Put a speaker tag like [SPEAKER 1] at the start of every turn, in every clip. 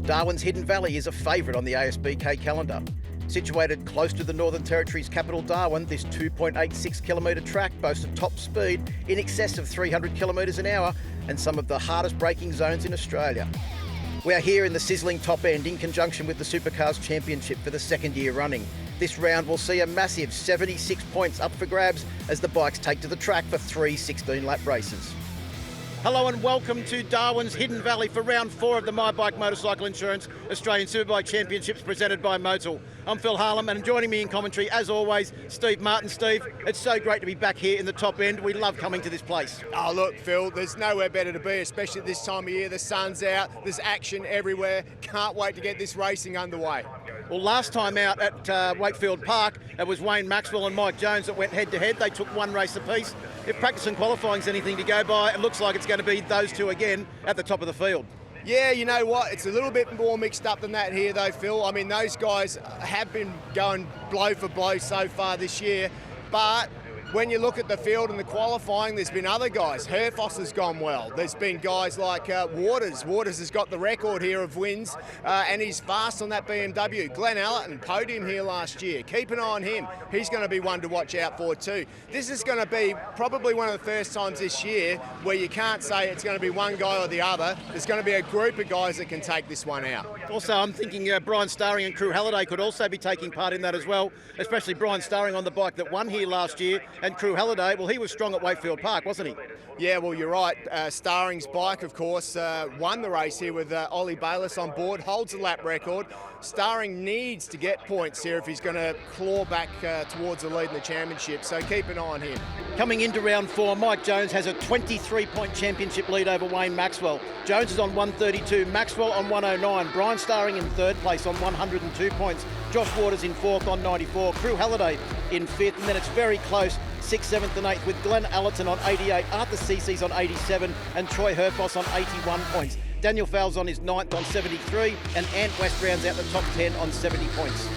[SPEAKER 1] Darwin's Hidden Valley is a favourite on the ASBK calendar. Situated close to the Northern Territory's capital Darwin, this 2.86 kilometre track boasts a top speed in excess of 300 kilometres an hour and some of the hardest braking zones in Australia. We are here in the sizzling top end in conjunction with the Supercars Championship for the second year running. This round will see a massive 76 points up for grabs as the bikes take to the track for 3 16-lap races. Hello and welcome to Darwin's Hidden Valley for round 4 of the My Bike Motorcycle Insurance Australian Superbike Championships presented by Motul. I'm Phil Harlem and joining me in commentary as always, Steve Martin. Steve, it's so great to be back here in the top end. We love coming to this place.
[SPEAKER 2] Oh look Phil, there's nowhere better to be, especially at this time of year. The sun's out, there's action everywhere. Can't wait to get this racing underway.
[SPEAKER 1] Well, last time out at Wakefield Park, it was Wayne Maxwell and Mike Jones that went head-to-head. They took one race apiece. If practice and qualifying's anything to go by, it looks like it's going to be those two again at the top of the field.
[SPEAKER 2] Yeah, you know what? It's a little bit more mixed up than that here though, Phil. I mean, those guys have been going blow for blow so far this year, but when you look at the field and the qualifying, there's been other guys. Herfoss has gone well. There's been guys like Waters. Waters has got the record here of wins, and he's fast on that BMW. Glenn Ellison, podium here last year. Keep an eye on him. He's going to be one to watch out for too. This is going to be probably one of the first times this year where you can't say it's going to be one guy or the other. There's going to be a group of guys that can take this one out.
[SPEAKER 1] Also, I'm thinking Brian Starring and Crew Halliday could also be taking part in that as well, especially Brian Starring on the bike that won here last year. And Crew Halliday, well, he was strong at Wakefield Park, wasn't he?
[SPEAKER 2] Yeah, well, you're right. Starring's bike, of course, won the race here with Ollie Bayliss on board, holds the lap record. Starring needs to get points here if he's going to claw back towards the lead in the championship, so keep an eye on him.
[SPEAKER 1] Coming into round 4, Mike Jones has a 23-point championship lead over Wayne Maxwell. Jones is on 132, Maxwell on 109, Brian Starring in third place on 102 points, Josh Waters in fourth on 94, Crew Halliday in fifth, and then it's very close, 6th, 7th and 8th with Glenn Ellison on 88, Arthur Cece's on 87 and Troy Herfoss on 81 points. Daniel Fowles on his 9th on 73 and Ant West rounds out the top 10 on 70 points.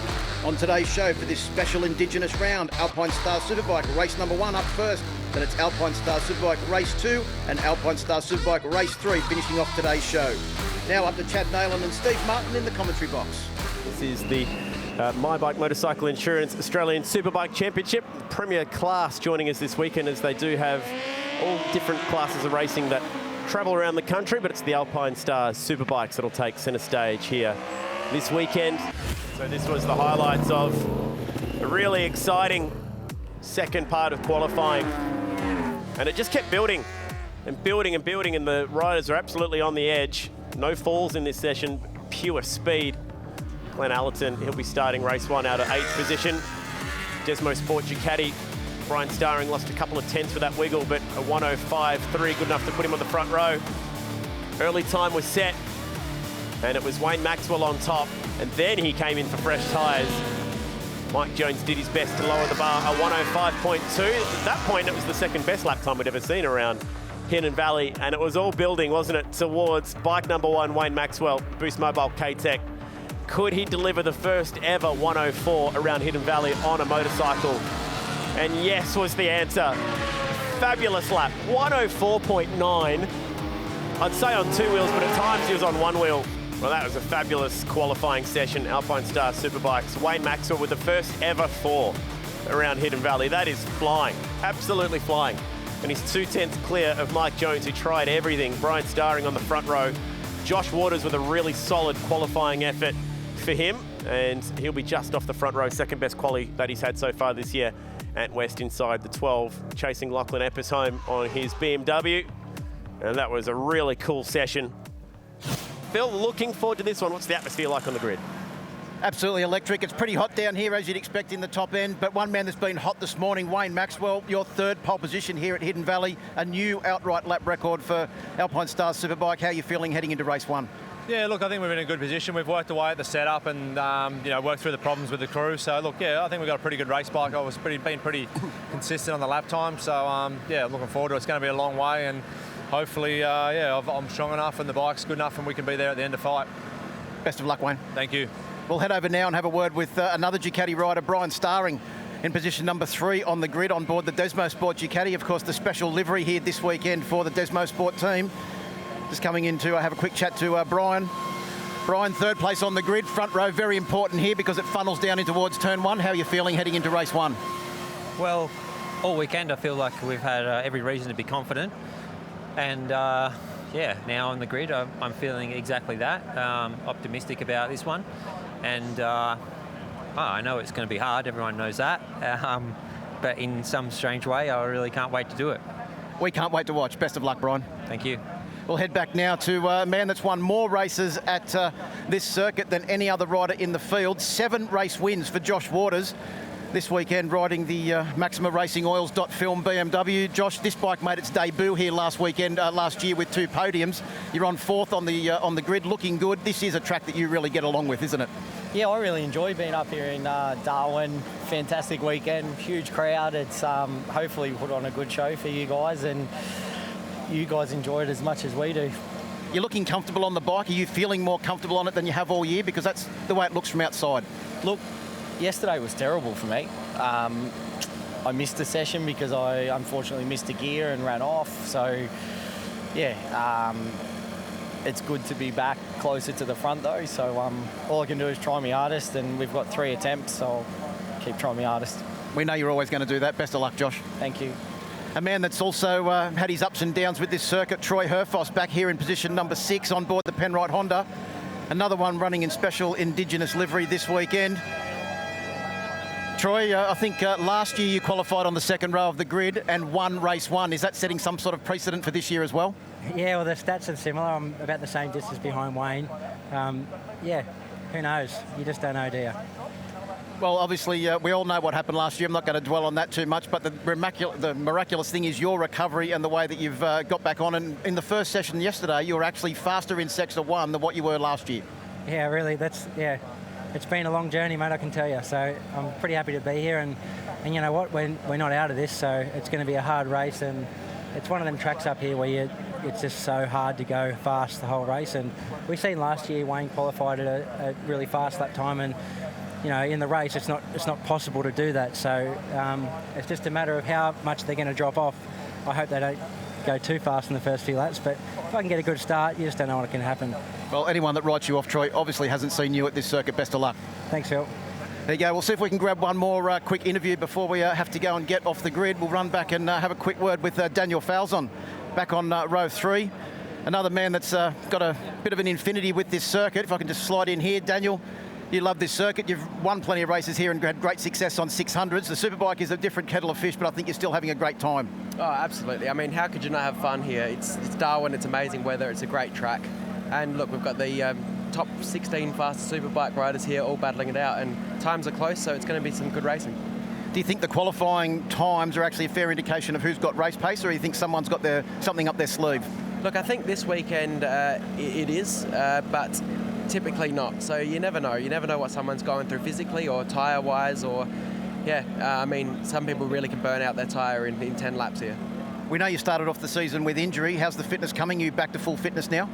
[SPEAKER 1] On today's show for this special Indigenous round, Alpine Star Superbike race number 1 up first, then it's Alpine Star Superbike race 2 and Alpine Star Superbike race 3 finishing off today's show. Now up to Chad Nayland and Steve Martin in the commentary box.
[SPEAKER 3] This is the My Bike Motorcycle Insurance Australian Superbike Championship. Premier class joining us this weekend, as they do have all different classes of racing that travel around the country, but it's the Alpine Star Superbikes that'll take centre stage here this weekend. So this was the highlights of a really exciting second part of qualifying. And it just kept building and building and building, and the riders are absolutely on the edge. No falls in this session, pure speed. Glenn Ellison, he'll be starting race 1 out of 8th position. Desmo Sport Ducati, Brian Starring lost a couple of tenths with that wiggle, but a 105.3 good enough to put him on the front row. Early time was set, and it was Wayne Maxwell on top, and then he came in for fresh tyres. Mike Jones did his best to lower the bar, a 105.2. At that point, it was the second best lap time we'd ever seen around Hidden Valley, and it was all building, wasn't it, towards bike number 1, Wayne Maxwell, Boost Mobile K-Tech. Could he deliver the first ever 104 around Hidden Valley on a motorcycle? And yes was the answer. Fabulous lap, 104.9. I'd say on 2 wheels, but at times he was on 1 wheel. Well, that was a fabulous qualifying session. Alpine Star Superbikes. Wayne Maxwell with the first ever 4 around Hidden Valley. That is flying, absolutely flying. And he's 2 tenths clear of Mike Jones, who tried everything. Brian Starring on the front row. Josh Waters with a really solid qualifying effort for him, and he'll be just off the front row, second best quali that he's had so far this year. Ant West inside the 12, chasing Lachlan Eppes home on his BMW, and that was a really cool session. Phil, looking forward to this one. What's the atmosphere like on the grid?
[SPEAKER 1] Absolutely electric. It's pretty hot down here, as you'd expect in the top end, but one man that's been hot this morning, Wayne Maxwell, your 3rd pole position here at Hidden Valley, a new outright lap record for Alpine Star Superbike. How are you feeling heading into race 1?
[SPEAKER 4] Yeah, look, I think we're in a good position. We've worked away at the setup and worked through the problems with the crew. So look, yeah, I think we've got a pretty good race bike. I was been pretty consistent on the lap time. So yeah, looking forward to it. It's going to be a long way, and hopefully, I'm strong enough and the bike's good enough, and we can be there at the end of the fight.
[SPEAKER 1] Best of luck, Wayne.
[SPEAKER 4] Thank you.
[SPEAKER 1] We'll head over now and have a word with another Ducati rider, Brian Starring, in position number 3 on the grid on board the Desmo Sport Ducati. Of course, the special livery here this weekend for the Desmo Sport team. Just coming in to have a quick chat to Brian. Brian, third place on the grid, front row, very important here because it funnels down in towards turn one. How are you feeling heading into race one?
[SPEAKER 5] Well, all weekend I feel like we've had every reason to be confident. And yeah, now on the grid, I'm feeling exactly that, optimistic about this one. And I know it's going to be hard, everyone knows that. But in some strange way, I really can't wait to do it.
[SPEAKER 1] We can't wait to watch. Best of luck, Brian.
[SPEAKER 5] Thank you.
[SPEAKER 1] We'll head back now to a man that's won more races at this circuit than any other rider in the field. 7 race wins for Josh Waters this weekend, riding the Maxima Racing Oils Film BMW. Josh, this bike made its debut here last year with 2 podiums. You're on 4th on the grid, looking good. This is a track that you really get along with, isn't it?
[SPEAKER 6] Yeah, I really enjoy being up here in Darwin. Fantastic weekend, huge crowd. It's hopefully put on a good show for you guys, and you guys enjoy it as much as we do.
[SPEAKER 1] You're looking comfortable on the bike. Are you feeling more comfortable on it than you have all year? Because that's the way it looks from outside.
[SPEAKER 6] Look, yesterday was terrible for me. I missed a session because I unfortunately missed a gear and ran off. So, yeah, it's good to be back closer to the front though. So all I can do is try my hardest, and we've got 3 attempts, so I'll keep trying my hardest.
[SPEAKER 1] We know you're always going to do that. Best of luck, Josh.
[SPEAKER 6] Thank you.
[SPEAKER 1] A man that's also had his ups and downs with this circuit, Troy Herfoss, back here in position number 6 on board the Penrite Honda. Another one running in special Indigenous livery this weekend. Troy, I think last year you qualified on the 2nd row of the grid and won race 1. Is that setting some sort of precedent for this year as well?
[SPEAKER 7] Yeah, well, the stats are similar. I'm about the same distance behind Wayne. Yeah, who knows? You just don't know, do you?
[SPEAKER 1] Well, obviously, we all know what happened last year. I'm not going to dwell on that too much, but the miraculous thing is your recovery and the way that you've got back on. And in the first session yesterday, you were actually faster in Sector 1 than what you were last year.
[SPEAKER 7] Yeah, really, yeah. It's been a long journey, mate, I can tell you. So I'm pretty happy to be here. And you know what, we're not out of this, so it's going to be a hard race. And it's one of them tracks up here where it's just so hard to go fast the whole race. And we've seen last year Wayne qualified at a really fast lap time, and you know, in the race, it's not possible to do that. So it's just a matter of how much they're going to drop off. I hope they don't go too fast in the first few laps, but if I can get a good start, you just don't know what can happen.
[SPEAKER 1] Well, anyone that writes you off, Troy, obviously hasn't seen you at this circuit. Best of luck.
[SPEAKER 7] Thanks, Phil.
[SPEAKER 1] There you go. We'll see if we can grab one more quick interview before we have to go and get off the grid. We'll run back and have a quick word with Daniel Falzon back on row 3. Another man that's got a bit of an infinity with this circuit. If I can just slide in here, Daniel. You love this circuit. You've won plenty of races here and had great success on 600s. The Superbike is a different kettle of fish, but I think you're still having a great time.
[SPEAKER 8] Oh, absolutely. I mean, how could you not have fun here? It's Darwin, it's amazing weather, it's a great track. And look, we've got the top 16 fastest Superbike riders here all battling it out, and times are close, so it's going to be some good racing.
[SPEAKER 1] Do you think the qualifying times are actually a fair indication of who's got race pace, or do you think someone's got something up their sleeve?
[SPEAKER 8] Look, I think this weekend it is, but typically not. So you never know. You never know what someone's going through physically or tyre-wise, or, yeah, I mean, some people really can burn out their tyre in 10 laps here.
[SPEAKER 1] We know you started off the season with injury. How's the fitness coming? You back to full fitness now?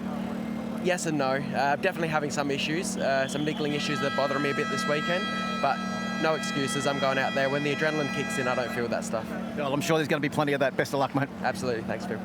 [SPEAKER 8] Yes and no. Definitely having some issues, some niggling issues that bother me a bit this weekend, but no excuses. I'm going out there. When the adrenaline kicks in, I don't feel that stuff.
[SPEAKER 1] Well, I'm sure there's going to be plenty of that. Best of luck, mate.
[SPEAKER 8] Absolutely. Thanks, Phil.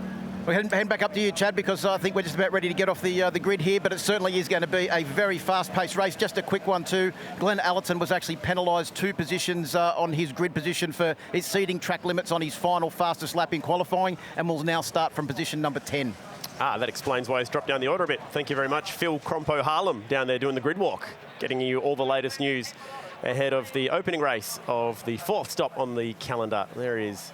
[SPEAKER 1] We'll head back up to you, Chad, because I think we're just about ready to get off the grid here, but it certainly is going to be a very fast-paced race. Just a quick one too. Glenn Ellison was actually penalised 2 positions on his grid position for exceeding track limits on his final fastest lap in qualifying, and will now start from position number 10.
[SPEAKER 3] That explains why he's dropped down the order a bit. Thank you very much. Phil Crompo Harlem down there doing the grid walk, getting you all the latest news ahead of the opening race of the 4th stop on the calendar. There he is.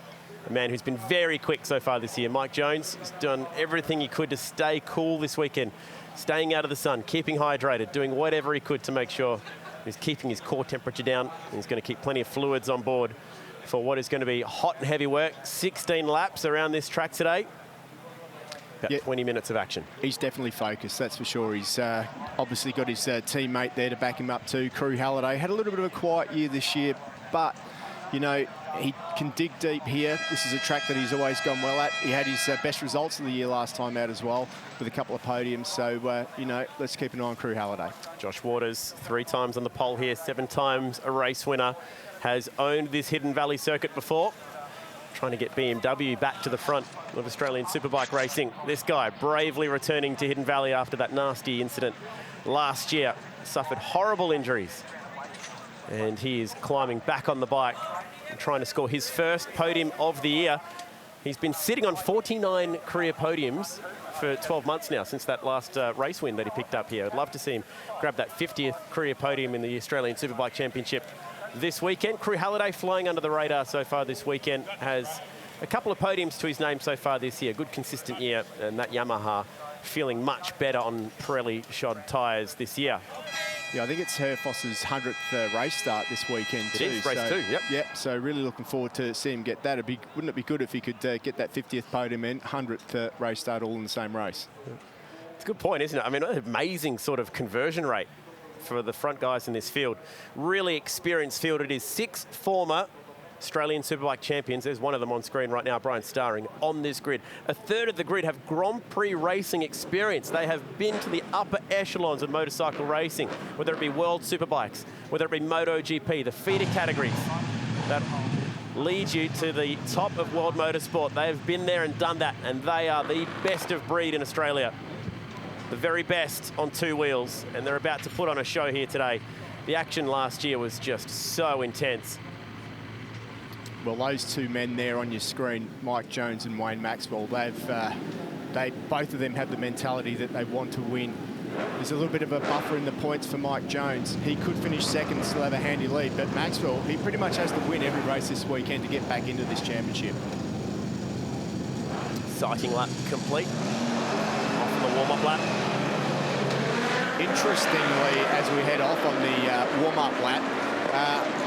[SPEAKER 3] A man who's been very quick so far this year. Mike Jones has done everything he could to stay cool this weekend, staying out of the sun, keeping hydrated, doing whatever he could to make sure he's keeping his core temperature down. He's going to keep plenty of fluids on board for what is going to be hot and heavy work. 16 laps around this track today. About 20 minutes of action.
[SPEAKER 2] He's definitely focused, that's for sure. He's obviously got his teammate there to back him up too. Crew Halliday had a little bit of a quiet year this year, but, you know, he can dig deep here. This is a track that he's always gone well at. He had his best results of the year last time out as well, with a couple of podiums. So, you know, let's keep an eye on Crew Halliday.
[SPEAKER 3] Josh Waters, 3 times on the pole here, 7 times a race winner, has owned this Hidden Valley circuit before. trying to get BMW back to the front of Australian Superbike racing. This guy bravely returning to Hidden Valley after that nasty incident last year. Suffered horrible injuries. And he is climbing back on the bike and trying to score his first podium of the year. He's been sitting on 49 career podiums for 12 months now, since that last race win that he picked up here. I'd love to see him grab that 50th career podium in the Australian Superbike Championship this weekend. Crew Halliday flying under the radar so far this weekend, has a couple of podiums to his name so far this year. Good consistent year, and that Yamaha feeling much better on Pirelli shod tyres this year.
[SPEAKER 9] Yeah, I think it's Herfoss's 100th race start this weekend too.
[SPEAKER 3] It is, race 2, yep.
[SPEAKER 9] Yep, so really looking forward to seeing him get that. Wouldn't it be good if he could get that 50th podium and 100th race start all in the same race?
[SPEAKER 3] It's a good point, isn't it? I mean, an amazing sort of conversion rate for the front guys in this field. Really experienced field. It is 6 former Australian Superbike champions. There's one of them on screen right now, Brian Starring, on this grid. A third of the grid have Grand Prix racing experience. They have been to the upper echelons of motorcycle racing, whether it be World Superbikes, whether it be MotoGP, the feeder categories that lead you to the top of world motorsport. They have been there and done that, and they are the best of breed in Australia. The very best on 2 wheels, and they're about to put on a show here today. The action last year was just so intense.
[SPEAKER 9] Well, those 2 men there on your screen, Mike Jones and Wayne Maxwell, both of them have the mentality that they want to win. There's a little bit of a buffer in the points for Mike Jones. He could finish second and still have a handy lead, but Maxwell, he pretty much has to win every race this weekend to get back into this championship.
[SPEAKER 3] Sighting lap complete. Off on the warm-up lap.
[SPEAKER 9] Interestingly, as we head off on the warm-up lap,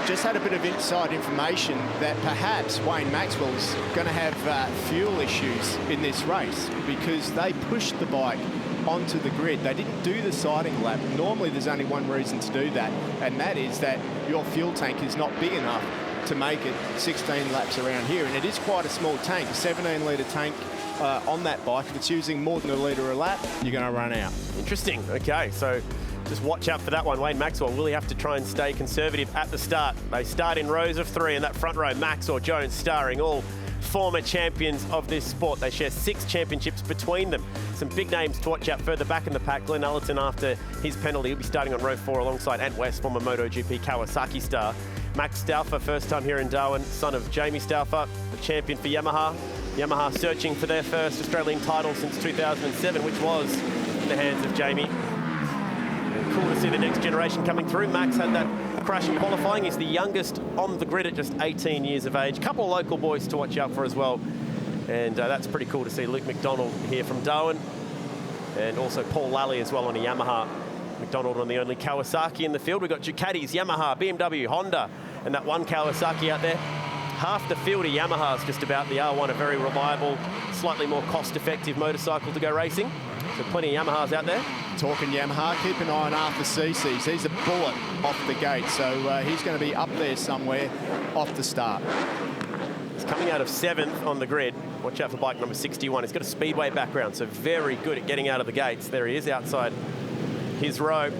[SPEAKER 9] just had a bit of inside information that perhaps Wayne Maxwell's going to have fuel issues in this race because they pushed the bike onto the grid. They didn't do the sighting lap. Normally there's only one reason to do that, and that is that your fuel tank is not big enough to make it 16 laps around here, and it is quite a small tank, a 17-litre tank on that bike. If it's using more than a litre a lap, you're going to run out.
[SPEAKER 3] Interesting. Okay, so just watch out for that one. Wayne Maxwell will have to try and stay conservative at the start. They start in rows of 3 in that front row. Maxwell, Jones, Starring, all former champions of this sport. They share 6 championships between them. Some big names to watch out further back in the pack. Glenn Ellison, after his penalty, will be starting on row 4 alongside Ant West, former MotoGP Kawasaki star. Max Stauffer, first time here in Darwin, son of Jamie Stauffer, the champion for Yamaha. Yamaha searching for their first Australian title since 2007, which was in the hands of Jamie. Cool to see the next generation coming through. Max had that crash in qualifying. He's the youngest on the grid at just 18 years of age. A couple of local boys to watch out for as well. And that's pretty cool to see Luke McDonald here from Darwin. And also Paul Lally as well on a Yamaha. McDonald on the only Kawasaki in the field. We've got Ducatis, Yamaha, BMW, Honda, and that one Kawasaki out there. Half the field of Yamahas just about. The R1, a very reliable, slightly more cost-effective motorcycle to go racing. So plenty of Yamahas out there.
[SPEAKER 9] Talking Yamaha, keep an eye on Arthur CC's. He's a bullet off the gate, so he's going to be up there somewhere off the start.
[SPEAKER 3] He's coming out of 7th on the grid. Watch out for bike number 61. He's got a speedway background, so very good at getting out of the gates. There he is outside his row.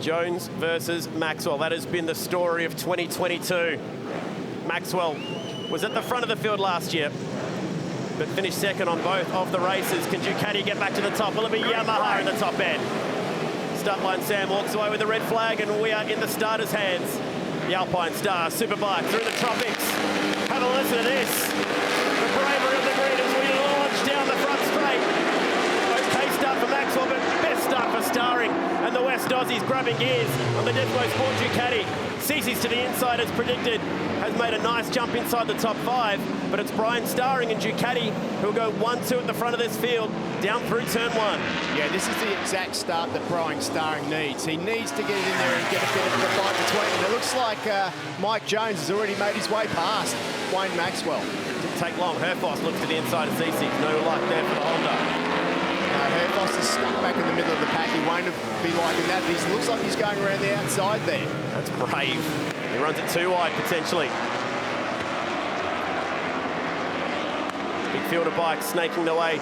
[SPEAKER 3] Jones versus Maxwell. That has been the story of 2022. Maxwell was at the front of the field last year, but finished second on both of the races. Can Ducati get back to the top? Will it be Yamaha in the top end? Start line Sam walks away with the red flag, and we are in the starter's hands. The Alpine Star Superbike through the tropics. Have a listen to this. The bravery of the grid as we launch down the front straight. Okay start for Maxwell, but best start for Starring. And the West Aussies grabbing gears on the Desmo Sport Ducati. Cece's to the inside as predicted. Has made a nice jump inside the top 5, but it's Brian Starring and Ducati who'll go 1-2 at the front of this field, down through turn 1.
[SPEAKER 9] Yeah, this is the exact start that Brian Starring needs. He needs to get it in there and get a bit of a fight between them. It looks like Mike Jones has already made his way past Wayne Maxwell.
[SPEAKER 3] Didn't take long. Herfoss looks to the inside of Cece. No luck there for the Honda.
[SPEAKER 9] Herfoss is stuck back in the middle of the pack. He won't be liking that. He looks like he's going around the outside there.
[SPEAKER 3] That's brave. He runs it too wide, potentially. Big field of bikes snaking their way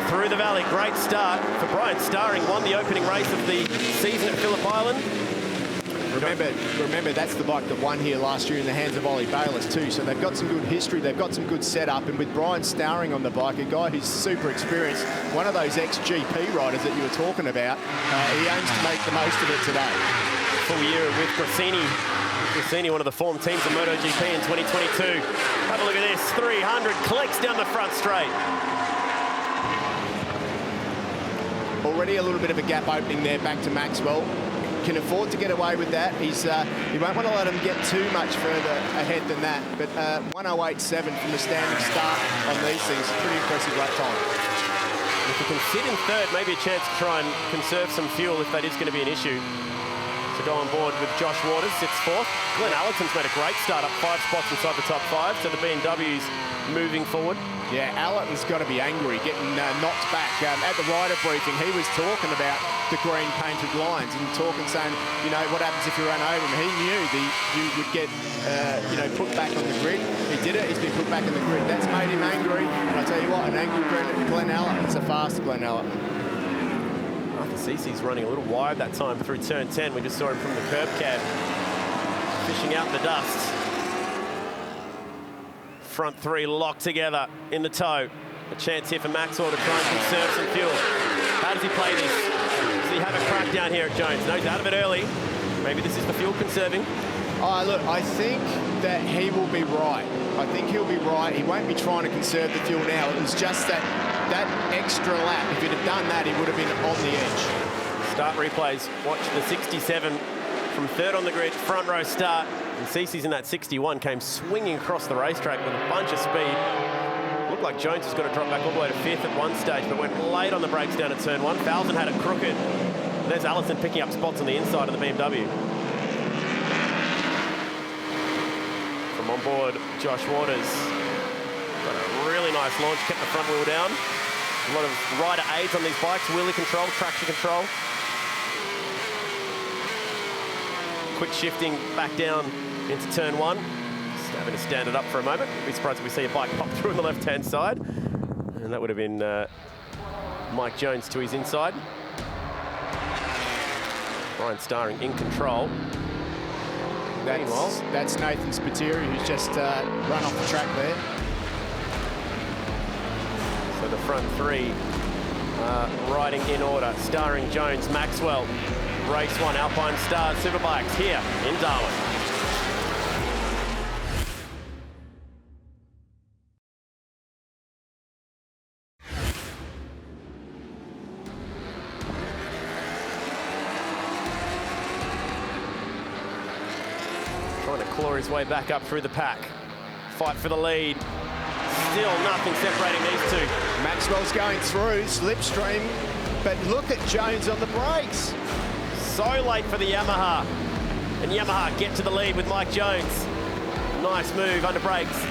[SPEAKER 3] through the valley. Great start for Brian Starring. Won the opening race of the season at Phillip Island.
[SPEAKER 9] remember that's the bike that won here last year in the hands of Ollie Bayliss too. So they've got some good history, they've got some good setup, and with Brian Stowering on the bike, a guy who's super experienced, one of those ex-GP riders that you were talking about, he aims to make the most of it today.
[SPEAKER 3] Full year with Grassini. Grassini, one of the form teams of MotoGP in 2022. Have a look at this, 300 clicks down the front straight.
[SPEAKER 9] Already a little bit of a gap opening there back to Maxwell. Can afford to get away with that. He won't want to let him get too much further ahead than that. But 1:08.7 from the standing start on these things, pretty impressive lap time.
[SPEAKER 3] If he can sit in third, maybe a chance to try and conserve some fuel if that is going to be an issue. To go on board with Josh Waters, sits fourth. Glenn Allison's made a great start, up 5 spots inside the top 5, so the BMW's moving forward.
[SPEAKER 9] Yeah, Allison's got to be angry, getting knocked back. At the rider briefing, he was talking about the green painted lines and saying, you know, what happens if you run over him? He knew you would get, put back on the grid. He did it, he's been put back on the grid. That's made him angry, and I tell you what, an angry Glenn Allen. It's a fast Glenn Allen.
[SPEAKER 3] Cece's running a little wide that time through turn 10. We just saw him from the curb cab, fishing out the dust. Front 3 locked together in the toe. A chance here for Maxwell to try and conserve some fuel. How does he play this? Does he have a crack down here at Jones? No, he's out of it early. Maybe this is the fuel conserving.
[SPEAKER 9] Oh, look, I think that he will be right. I think he'll be right. He won't be trying to conserve the fuel now. It was just that extra lap. If he'd have done that, he would have been on the edge.
[SPEAKER 3] Start replays. Watch the 67 from third on the grid, front row start. And Cece's in that 61, came swinging across the racetrack with a bunch of speed. Looked like Jones was going to drop back all the way to 5th at one stage, but went late on the brakes down at turn 1. Falzon had it crooked. There's Ellison picking up spots on the inside of the BMW. From on board, Josh Waters. Got a really nice launch, kept the front wheel down. A lot of rider aids on these bikes, wheelie control, traction control. Quick shifting back down into turn 1. Just having to stand it up for a moment. Be surprised if we see a bike pop through on the left-hand side. And that would have been Mike Jones to his inside. Brian Stowering in control.
[SPEAKER 9] That's Nathan Spiteri, who's just run off the track there.
[SPEAKER 3] So the front 3 riding in order. Stowering, Jones, Maxwell. Race 1, Alpine Stars Superbikes here in Darwin. Trying to claw his way back up through the pack. Fight for the lead. Still nothing separating these two.
[SPEAKER 9] Maxwell's going through, slipstream, but look at Jones on the brakes.
[SPEAKER 3] So late for the Yamaha. And Yamaha get to the lead with Mike Jones. Nice move under brakes.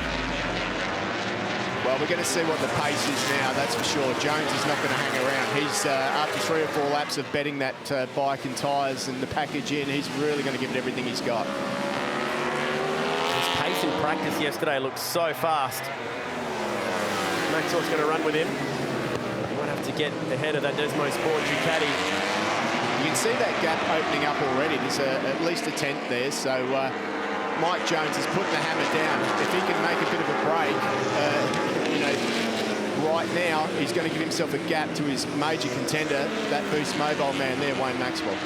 [SPEAKER 9] Well, we're going to see what the pace is now, that's for sure. Jones is not going to hang around. He's, after 3 or 4 laps of betting that bike and tyres and the package in, he's really going to give it everything he's got.
[SPEAKER 3] His pace in practice yesterday looked so fast. Maxwell's going to run with him. He might have to get ahead of that Desmo Sport Ducati.
[SPEAKER 9] You can see that gap opening up already. There's at least a 10th there, so Mike Jones is putting the hammer down. If he can make a bit of a break, right now, he's going to give himself a gap to his major contender, that Boost Mobile man there, Wayne Maxwell.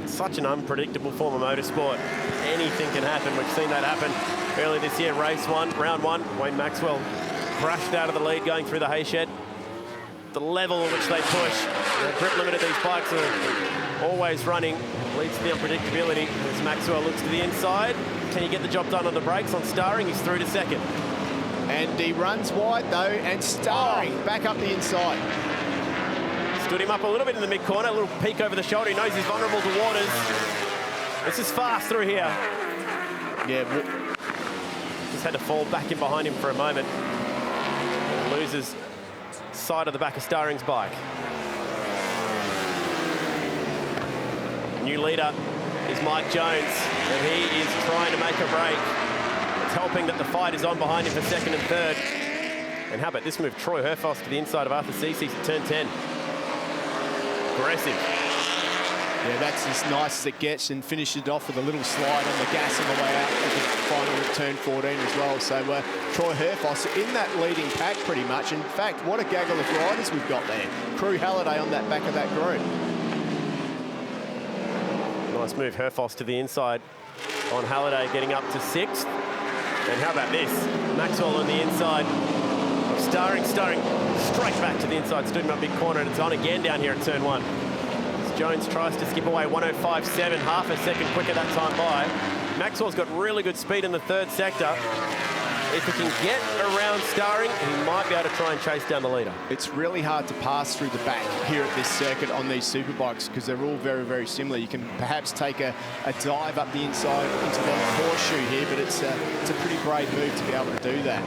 [SPEAKER 3] Such an unpredictable form of motorsport. Anything can happen. We've seen that happen earlier this year. Race 1, round 1, Wayne Maxwell crashed out of the lead going through the hay shed. The level at which they push, the grip limit of these bikes are always running, leads to the unpredictability. As Maxwell looks to the inside, can he get the job done on the brakes? On Stowering, he's through to second.
[SPEAKER 9] And he runs wide though, and Stowering back up the inside.
[SPEAKER 3] Stood him up a little bit in the mid-corner, a little peek over the shoulder. He knows he's vulnerable to Waters. This is fast through here.
[SPEAKER 9] Yeah.
[SPEAKER 3] Just had to fall back in behind him for a moment. And loses side of the back of Stowering's bike. New leader is Mike Jones, and he is trying to make a break. It's helping that the fight is on behind him for second and third. And how about this move? Troy Herfoss to the inside of Arthur Cece's at turn 10. Aggressive.
[SPEAKER 9] Yeah, that's as nice as it gets, and finished it off with a little slide on the gas on the way out at the final of turn 14 as well. So Troy Herfoss in that leading pack pretty much. In fact, what a gaggle of riders we've got there. Crew Halliday on that back of that group.
[SPEAKER 3] Nice move, Herfoss to the inside on Halliday, getting up to 6th. And how about this? Maxwell on the inside. Starring straight back to the inside, stood him up big corner, and it's on again down here at turn 1. As Jones tries to skip away, 105.7, half a second quicker that time by. Maxwell's got really good speed in the 3rd sector. If he can get around Starring, he might be able to try and chase down the leader.
[SPEAKER 9] It's really hard to pass through the back here at this circuit on these superbikes because they're all very, very similar. You can perhaps take a dive up the inside into the horseshoe here, but it's a pretty brave move to be able to do that.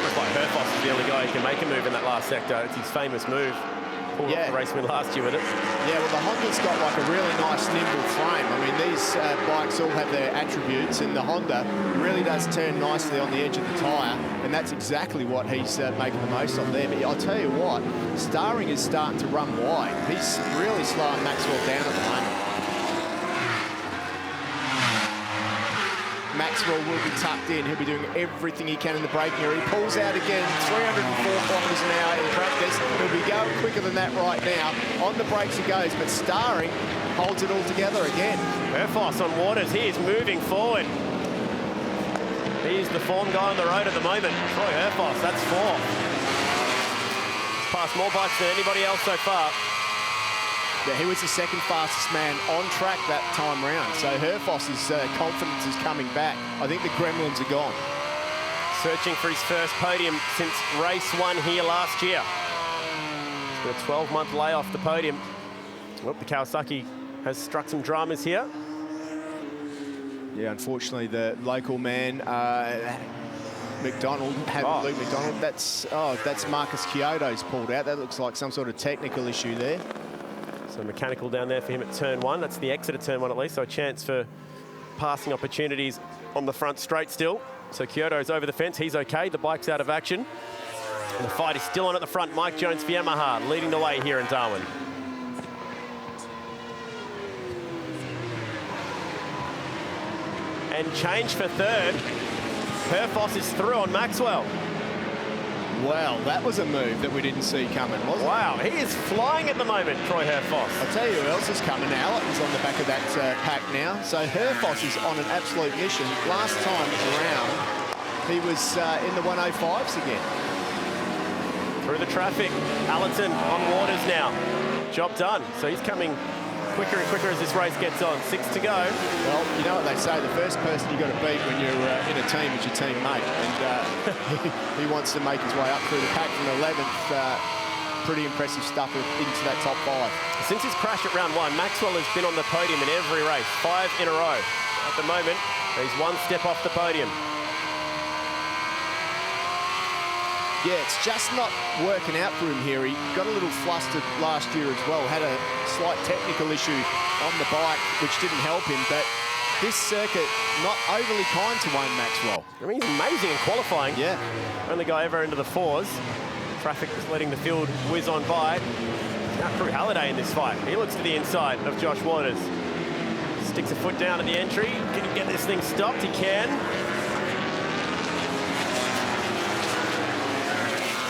[SPEAKER 3] Looks like Herfoss is the only guy who can make a move in that last sector. It's his famous move. Pulled off the race win last year with it.
[SPEAKER 9] Yeah, well, the Honda's got like a really nice nimble frame. I mean, these bikes all have their attributes, and the Honda really does turn nicely on the edge of the tyre, and that's exactly what he's making the most of there. But I'll tell you what, Starring is starting to run wide. He's really slowing Maxwell down at the moment. Maxwell will be tucked in. He'll be doing everything he can in the braking area. He pulls out again, 304 kilometres an hour in practice. He'll be going quicker than that right now. On the brakes he goes, but Starring holds it all together again.
[SPEAKER 3] Herfoss on Waters, he is moving forward. He's the form guy on the road at the moment. Troy Herfoss, that's 4th. He's passed more bikes than anybody else so far.
[SPEAKER 9] Yeah, he was the 2nd fastest man on track that time round. So Herfoss's confidence is coming back. I think the gremlins are gone.
[SPEAKER 3] Searching for his first podium since race 1 here last year. He's got a 12-month lay off the podium. Well, the Kawasaki has struck some dramas here.
[SPEAKER 9] Yeah, unfortunately, the local man, McDonald, Luke McDonald, that's Marcus Kyoto's pulled out. That looks like some sort of technical issue there.
[SPEAKER 3] So mechanical down there for him at turn 1. That's the exit of turn 1 at least, so a chance for passing opportunities on the front straight still. So Kyoto's over the fence, he's okay, the bike's out of action. And the fight is still on at the front. Mike Jones for Yamaha leading the way here in Darwin. And change for 3rd. Herfoss is through on Maxwell.
[SPEAKER 9] Well, that was a move that we didn't see coming, wasn't it?
[SPEAKER 3] Wow, he is flying at the moment, Troy Herfoss.
[SPEAKER 9] I'll tell you who else is coming now. He's on the back of that pack now. So Herfoss is on an absolute mission. Last time around, he was in the 105s again.
[SPEAKER 3] Through the traffic, Ellison on Waters now. Job done. So he's coming quicker and quicker as this race gets on. 6 to go.
[SPEAKER 9] Well, you know what they say, the first person you've got to beat when you're in a team is your teammate. And he wants to make his way up through the pack from 11th. Pretty impressive stuff into that top 5.
[SPEAKER 3] Since his crash at round 1, Maxwell has been on the podium in every race, 5 in a row. At the moment, he's 1 step off the podium.
[SPEAKER 9] Yeah, it's just not working out for him here. He got a little flustered last year as well, had a slight technical issue on the bike, which didn't help him, but this circuit, not overly kind to Wayne Maxwell.
[SPEAKER 3] I mean, he's amazing in qualifying.
[SPEAKER 9] Yeah.
[SPEAKER 3] Only guy ever into the 4s. Traffic was letting the field whiz on by. Now Crew Halliday in this fight. He looks to the inside of Josh Waters. Sticks a foot down at the entry. Can he get this thing stopped? He can.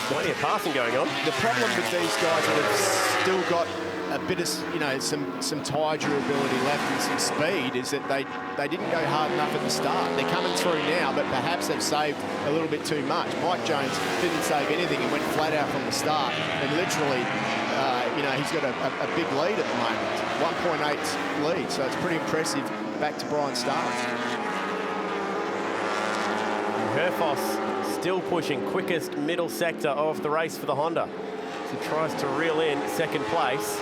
[SPEAKER 3] Plenty of passing going on.
[SPEAKER 9] The problem with these guys that have still got a bit of, some tyre durability left and some speed is that they didn't go hard enough at the start. They're coming through now, but perhaps they've saved a little bit too much. Mike Jones didn't save anything and went flat out from the start. And literally, he's got a big lead at the moment, 1.8 lead. So it's pretty impressive. Back to Brian Starks.
[SPEAKER 3] Herfoss still pushing, quickest middle sector of the race for the Honda. He tries to reel in 2nd place.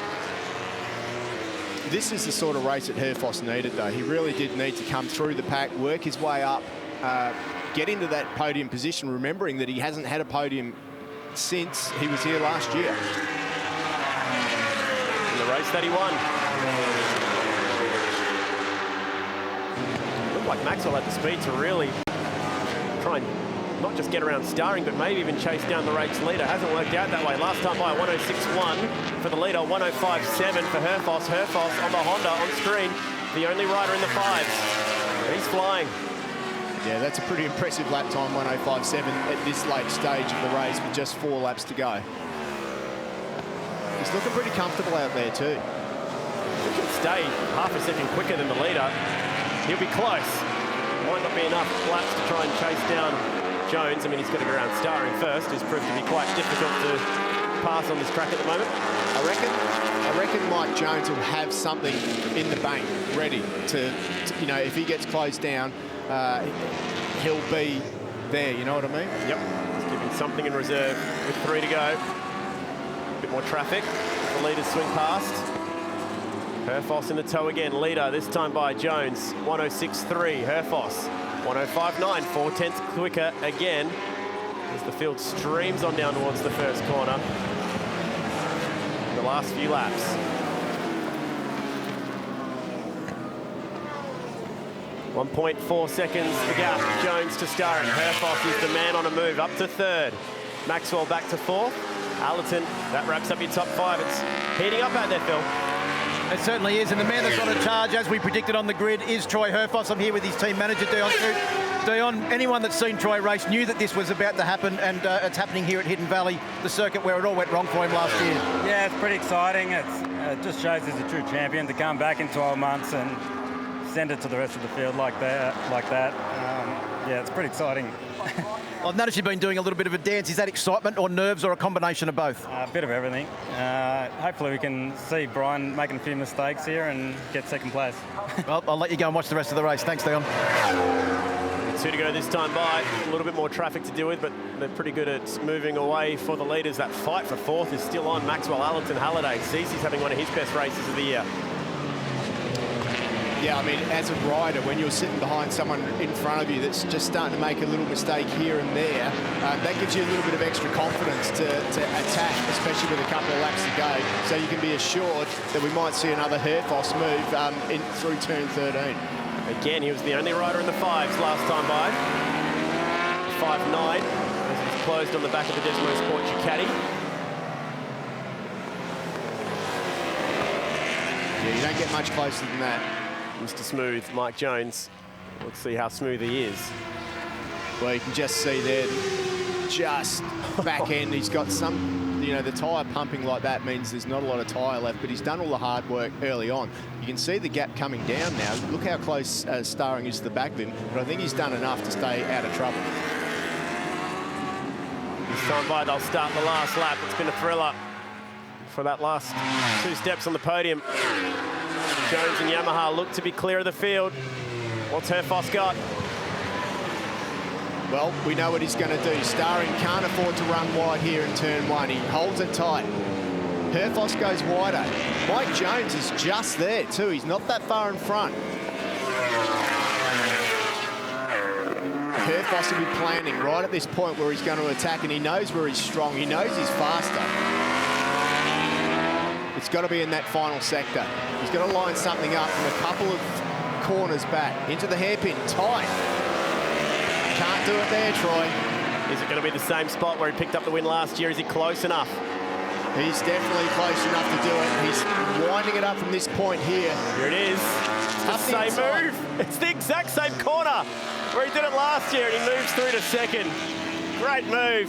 [SPEAKER 9] This is the sort of race that Herfoss needed, though. He really did need to come through the pack, work his way up, get into that podium position, remembering that he hasn't had a podium since he was here last year.
[SPEAKER 3] In the race that he won. Looked like Maxwell had the speed to really try and not just get around Starring, but maybe even chase down the race leader. Hasn't worked out that way. Last time by 106.1 for the leader, 105.7 for Herfoss. Herfoss on the Honda on screen, the only rider in the fives. He's flying.
[SPEAKER 9] Yeah, that's a pretty impressive lap time, 105.7 at this late stage of the race with just 4 laps to go. He's looking pretty comfortable out there too.
[SPEAKER 3] He can stay half a second quicker than the leader. He'll be close. Might not be enough laps to try and chase down Jones. I mean, he's got to go around Starring first. It's proved to be quite difficult to pass on this track at the moment.
[SPEAKER 9] I reckon Mike Jones will have something in the bank ready to you know, if he gets closed down, he'll be there, you know what I mean?
[SPEAKER 3] Yep, he's giving something in reserve with 3 to go. A bit more traffic. The leaders swing past. Herfoss in the tow again. Leader this time by Jones. 106.3. Herfoss 105.9. 4/10 quicker again as the field streams on down towards the first corner. The last few laps. .4 seconds the gap. Jones to Starring. Herfoss is the man on a move up to 3rd. Maxwell back to 4th. Ellison, that wraps up your top 5. It's heating up out there, Phil.
[SPEAKER 10] It certainly is, and the man that's on a charge, as we predicted on the grid, is Troy Herfoss. I'm here with his team manager, Dion. Dion, anyone that's seen Troy race knew that this was about to happen, and it's happening here at Hidden Valley, the circuit where it all went wrong for him last year.
[SPEAKER 11] Yeah, it's pretty exciting. It just shows he's a true champion to come back in 12 months and send it to the rest of the field like that. Yeah, it's pretty exciting.
[SPEAKER 10] I've noticed you've been doing a little bit of a dance. Is that excitement or nerves or a combination of both?
[SPEAKER 11] A bit of everything. Hopefully we can see Brian making a few mistakes here and get 2nd place.
[SPEAKER 10] Well, I'll let you go and watch the rest of the race. Thanks, Dion.
[SPEAKER 3] 2 to go this time by. A little bit more traffic to deal with, but they're pretty good at moving away for the leaders. That fight for 4th is still on. Maxwell, Ellison, Halliday. Cece's having one of his best races of the year.
[SPEAKER 9] Yeah, I mean, as a rider, when you're sitting behind someone in front of you that's just starting to make a little mistake here and there, that gives you a little bit of extra confidence to attack, especially with a couple of laps to go. So you can be assured that we might see another Herfoss move through turn 13.
[SPEAKER 3] Again, he was the only rider in the 5s last time by. 5.9 as he's closed on the back of the Desmo Sport Ducati.
[SPEAKER 9] Yeah, you don't get much closer than that.
[SPEAKER 3] Mr. Smooth, Mike Jones. Let's see how smooth he is.
[SPEAKER 9] Well, you can just see there, just back end, he's got some, you know, the tyre pumping like that means there's not a lot of tyre left, but he's done all the hard work early on. You can see the gap coming down now. Look how close Starring is to the back of him, but I think he's done enough to stay out of trouble.
[SPEAKER 3] This time by, they'll start the last lap. It's been a thriller for that last 2 steps on the podium. Jones and Yamaha look to be clear of the field. What's Herfoss got?
[SPEAKER 9] Well, we know what he's going to do. Starring can't afford to run wide here in turn 1. He holds it tight. Herfoss goes wider. Mike Jones is just there too. He's not that far in front. Herfoss will be planning right at this point where he's going to attack, and he knows where he's strong. He knows he's faster. It's got to be in that final sector. He's got to line something up from a couple of corners back. Into the hairpin, tight. Can't do it there, Troy.
[SPEAKER 3] Is it going to be the same spot where he picked up the win last year? Is he close enough?
[SPEAKER 9] He's definitely close enough to do it. He's winding it up from this point here.
[SPEAKER 3] Here it is. It's the same move. It's the exact same corner where he did it last year, and he moves through to 2nd. Great move.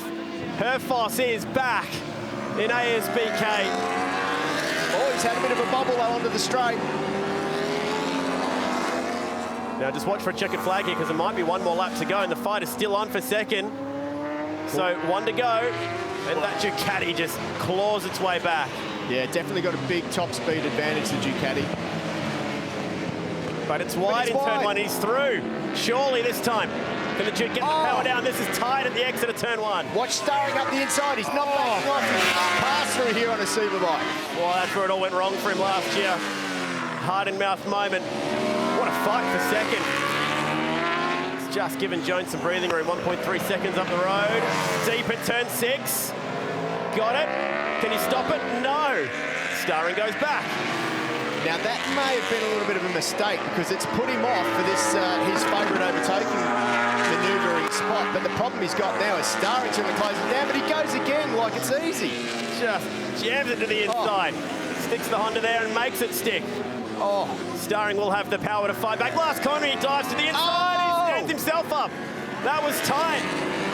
[SPEAKER 3] Herfoss is back in ASBK.
[SPEAKER 9] Oh, he's had a bit of a bubble though onto the straight.
[SPEAKER 3] Now just watch for a checkered flag here, because there might be one more lap to go, and the fight is still on for 2nd. So 1 to go, and that Ducati just claws its way back.
[SPEAKER 9] Yeah, definitely got a big top speed advantage, the Ducati.
[SPEAKER 3] But it's wide in turn 1, he's through. Surely this time. Can the Duke get the power down? This is tight at the exit of turn 1.
[SPEAKER 9] Watch Starring up the inside. He's not backing off. Pass through here on a Superbike.
[SPEAKER 3] Well, that's where it all went wrong for him last year. Heart in mouth moment. What a fight for 2nd. It's just given Jones some breathing room. 1.3 seconds up the road. Deep at turn 6. Got it. Can he stop it? No. Starring goes back.
[SPEAKER 9] Now, that may have been a little bit of a mistake, because it's put him off for this his favourite overtaking manoeuvring spot. but the problem he's got now is Starring's going to close it down, but he goes again like it's easy.
[SPEAKER 3] Just jams it to the inside. Sticks the Honda there and makes it stick. Starring will have the power to fight back. Last corner, he dives to the inside. He stands himself up. That was tight.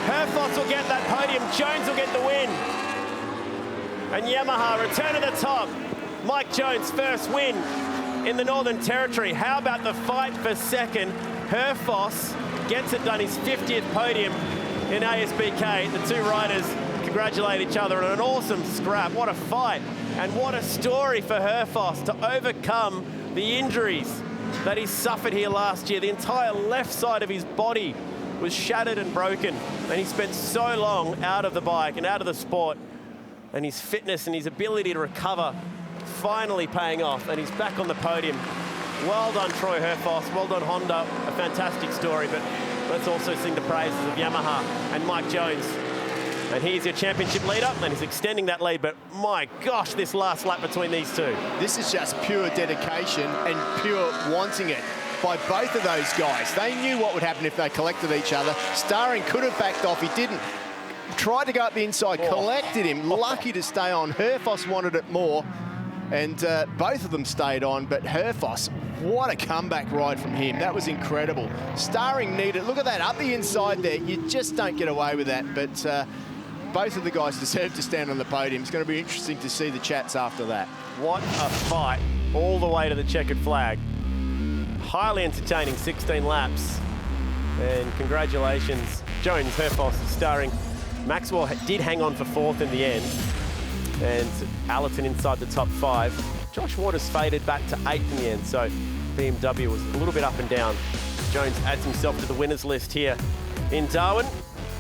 [SPEAKER 3] Herfoss will get that podium. Jones will get the win. And Yamaha return to the top. Mike Jones' first win in the Northern Territory. How about the fight for second? Herfoss gets it done, his 50th podium in ASBK. The two riders congratulate each other on an awesome scrap. What a fight, and what a story for Herfoss to overcome the injuries that he suffered here last year. The entire left side of his body was shattered and broken, and he spent so long out of the bike and out of the sport, and his fitness and his ability to recover finally paying off, and he's back on the podium. Well done, Troy Herfoss. Well done, Honda. A fantastic story, but let's also sing the praises of Yamaha and Mike Jones. And here's your championship leader, and he's extending that lead, but my gosh, this last lap between these two.
[SPEAKER 9] This is just pure dedication and pure wanting it by both of those guys. They knew what would happen if they collected each other. Starring could have backed off. He didn't. Tried to go up the inside, collected him. Lucky to stay on. Herfoss wanted it more, and both of them stayed on, but Herfoss, what a comeback ride from him. That was incredible. Starring needed, look at that, up the inside there. You just don't get away with that, but both of the guys deserve to stand on the podium. It's going to be interesting to see the chats after that.
[SPEAKER 3] What a fight all the way to the checkered flag. Highly entertaining 16 laps. And congratulations, Jones, Herfoss, Starring. Maxwell did hang on for fourth in the end. And Ellison inside the top 5. Josh Waters faded back to 8th in the end, so BMW was a little bit up and down. Jones adds himself to the winners list here in Darwin.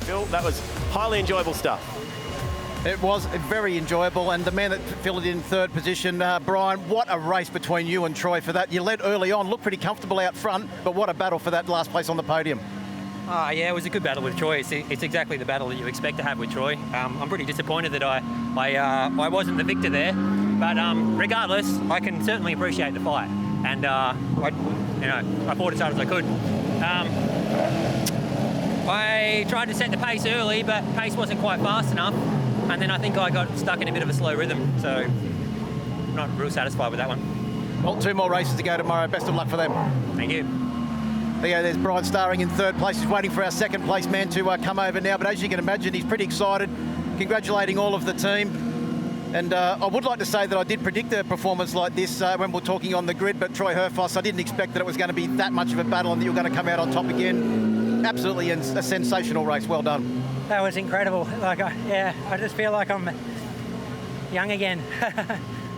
[SPEAKER 3] Phil, that was highly enjoyable stuff.
[SPEAKER 10] It was very enjoyable, and the man that filled it in third position, Brian, what a race between you and Troy for that. You led early on, looked pretty comfortable out front, but what a battle for that last place on the podium.
[SPEAKER 5] Yeah, it was a good battle with Troy. It's exactly the battle that you expect to have with Troy. I'm pretty disappointed that I wasn't the victor there, but regardless, I can certainly appreciate the fight, and I fought as hard as I could. I tried to set the pace early, but pace wasn't quite fast enough, and then I think I got stuck in a bit of a slow rhythm, so I'm not real satisfied with that one.
[SPEAKER 10] Well, 2 more races to go tomorrow. Best of luck for them.
[SPEAKER 5] Thank you.
[SPEAKER 10] There you go, there's Brian Starring in third place. He's waiting for our second place man to come over now, but as you can imagine, he's pretty excited, congratulating all of the team. And I would like to say that I did predict a performance like this when we were talking on the grid, but Troy Herfoss, I didn't expect that it was going to be that much of a battle and that you were going to come out on top again. Absolutely a sensational race. Well done.
[SPEAKER 7] That was incredible. I just feel like I'm young again.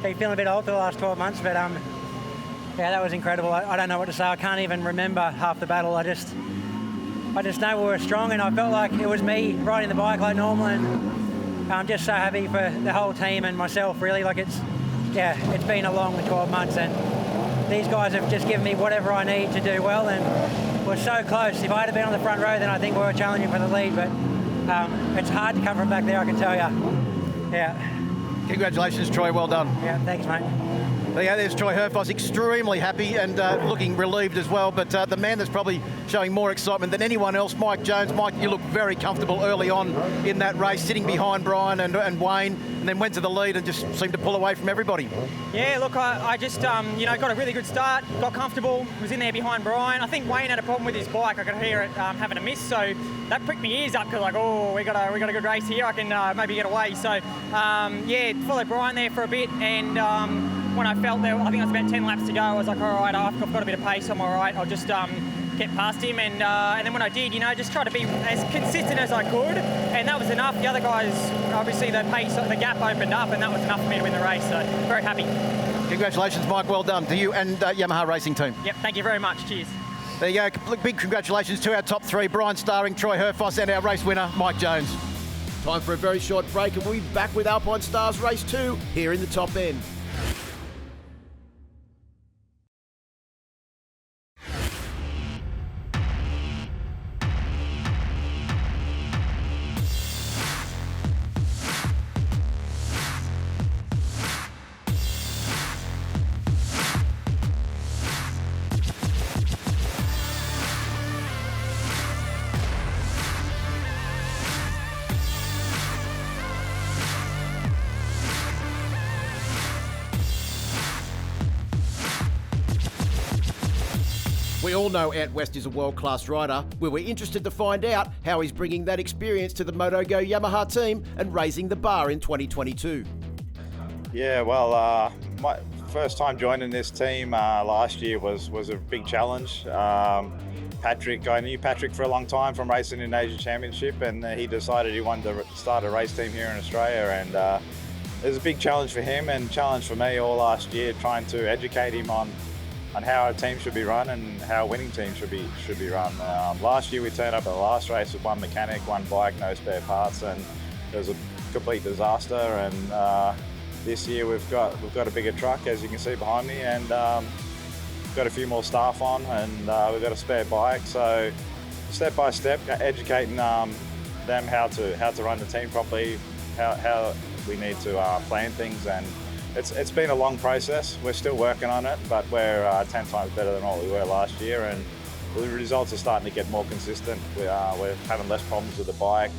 [SPEAKER 7] Been feeling a bit old for the last 12 months, but yeah, that was incredible. I don't know what to say. I can't even remember half the battle. I just know we were strong, and I felt like it was me riding the bike like normal, and I'm just so happy for the whole team and myself, really. It's been a long 12 months, and these guys have just given me whatever I need to do well, and we're so close. If I had been on the front row, then I think we were challenging for the lead, but it's hard to come from back there, I can tell you. Yeah.
[SPEAKER 10] Congratulations, Troy. Well done.
[SPEAKER 7] Yeah, thanks, mate.
[SPEAKER 10] Yeah, there's Troy Herfoss, extremely happy and looking relieved as well. But the man that's probably showing more excitement than anyone else, Mike Jones. Mike, you looked very comfortable early on in that race, sitting behind Brian and Wayne, and then went to the lead and just seemed to pull away from everybody.
[SPEAKER 12] Yeah, look, I just, got a really good start, got comfortable, was in there behind Brian. I think Wayne had a problem with his bike. I could hear it having a miss, so that pricked my ears up because we got a good race here. I can maybe get away. So, followed Brian there for a bit, and when I felt there, I think it was about 10 laps to go, I was like, all right, I've got a bit of pace, I'm all right. I'll just get past him, and then when I did, just try to be as consistent as I could, and that was enough. The other guys, obviously the gap opened up, and that was enough for me to win the race, so very happy.
[SPEAKER 10] Congratulations, Mike, well done to you and Yamaha Racing Team.
[SPEAKER 12] Yep, thank you very much, cheers.
[SPEAKER 10] There you go, big congratulations to our top 3, Brian Starring, Troy Herfoss, and our race winner, Mike Jones.
[SPEAKER 13] Time for a very short break, and we'll be back with Alpine Stars Race 2 here in the top end. all know Ant West is a world-class rider. We were interested to find out how he's bringing that experience to the MotoGo Yamaha team and raising the bar in 2022.
[SPEAKER 14] Yeah, well, my first time joining this team last year was a big challenge. Patrick, I knew Patrick for a long time from racing in Asia Championship, and he decided he wanted to start a race team here in Australia, and it was a big challenge for him and challenge for me all last year, trying to educate him on how a team should be run and how a winning team should be run. Last year we turned up at the last race with one mechanic, one bike, no spare parts, and it was a complete disaster. And this year we've got a bigger truck, as you can see behind me, and got a few more staff on, and we've got a spare bike. So step by step, educating them how to run the team properly, how we need to plan things, and it's been a long process. We're still working on it, but we're 10 times better than what we were last year, and the results are starting to get more consistent. We're having less problems with the bike.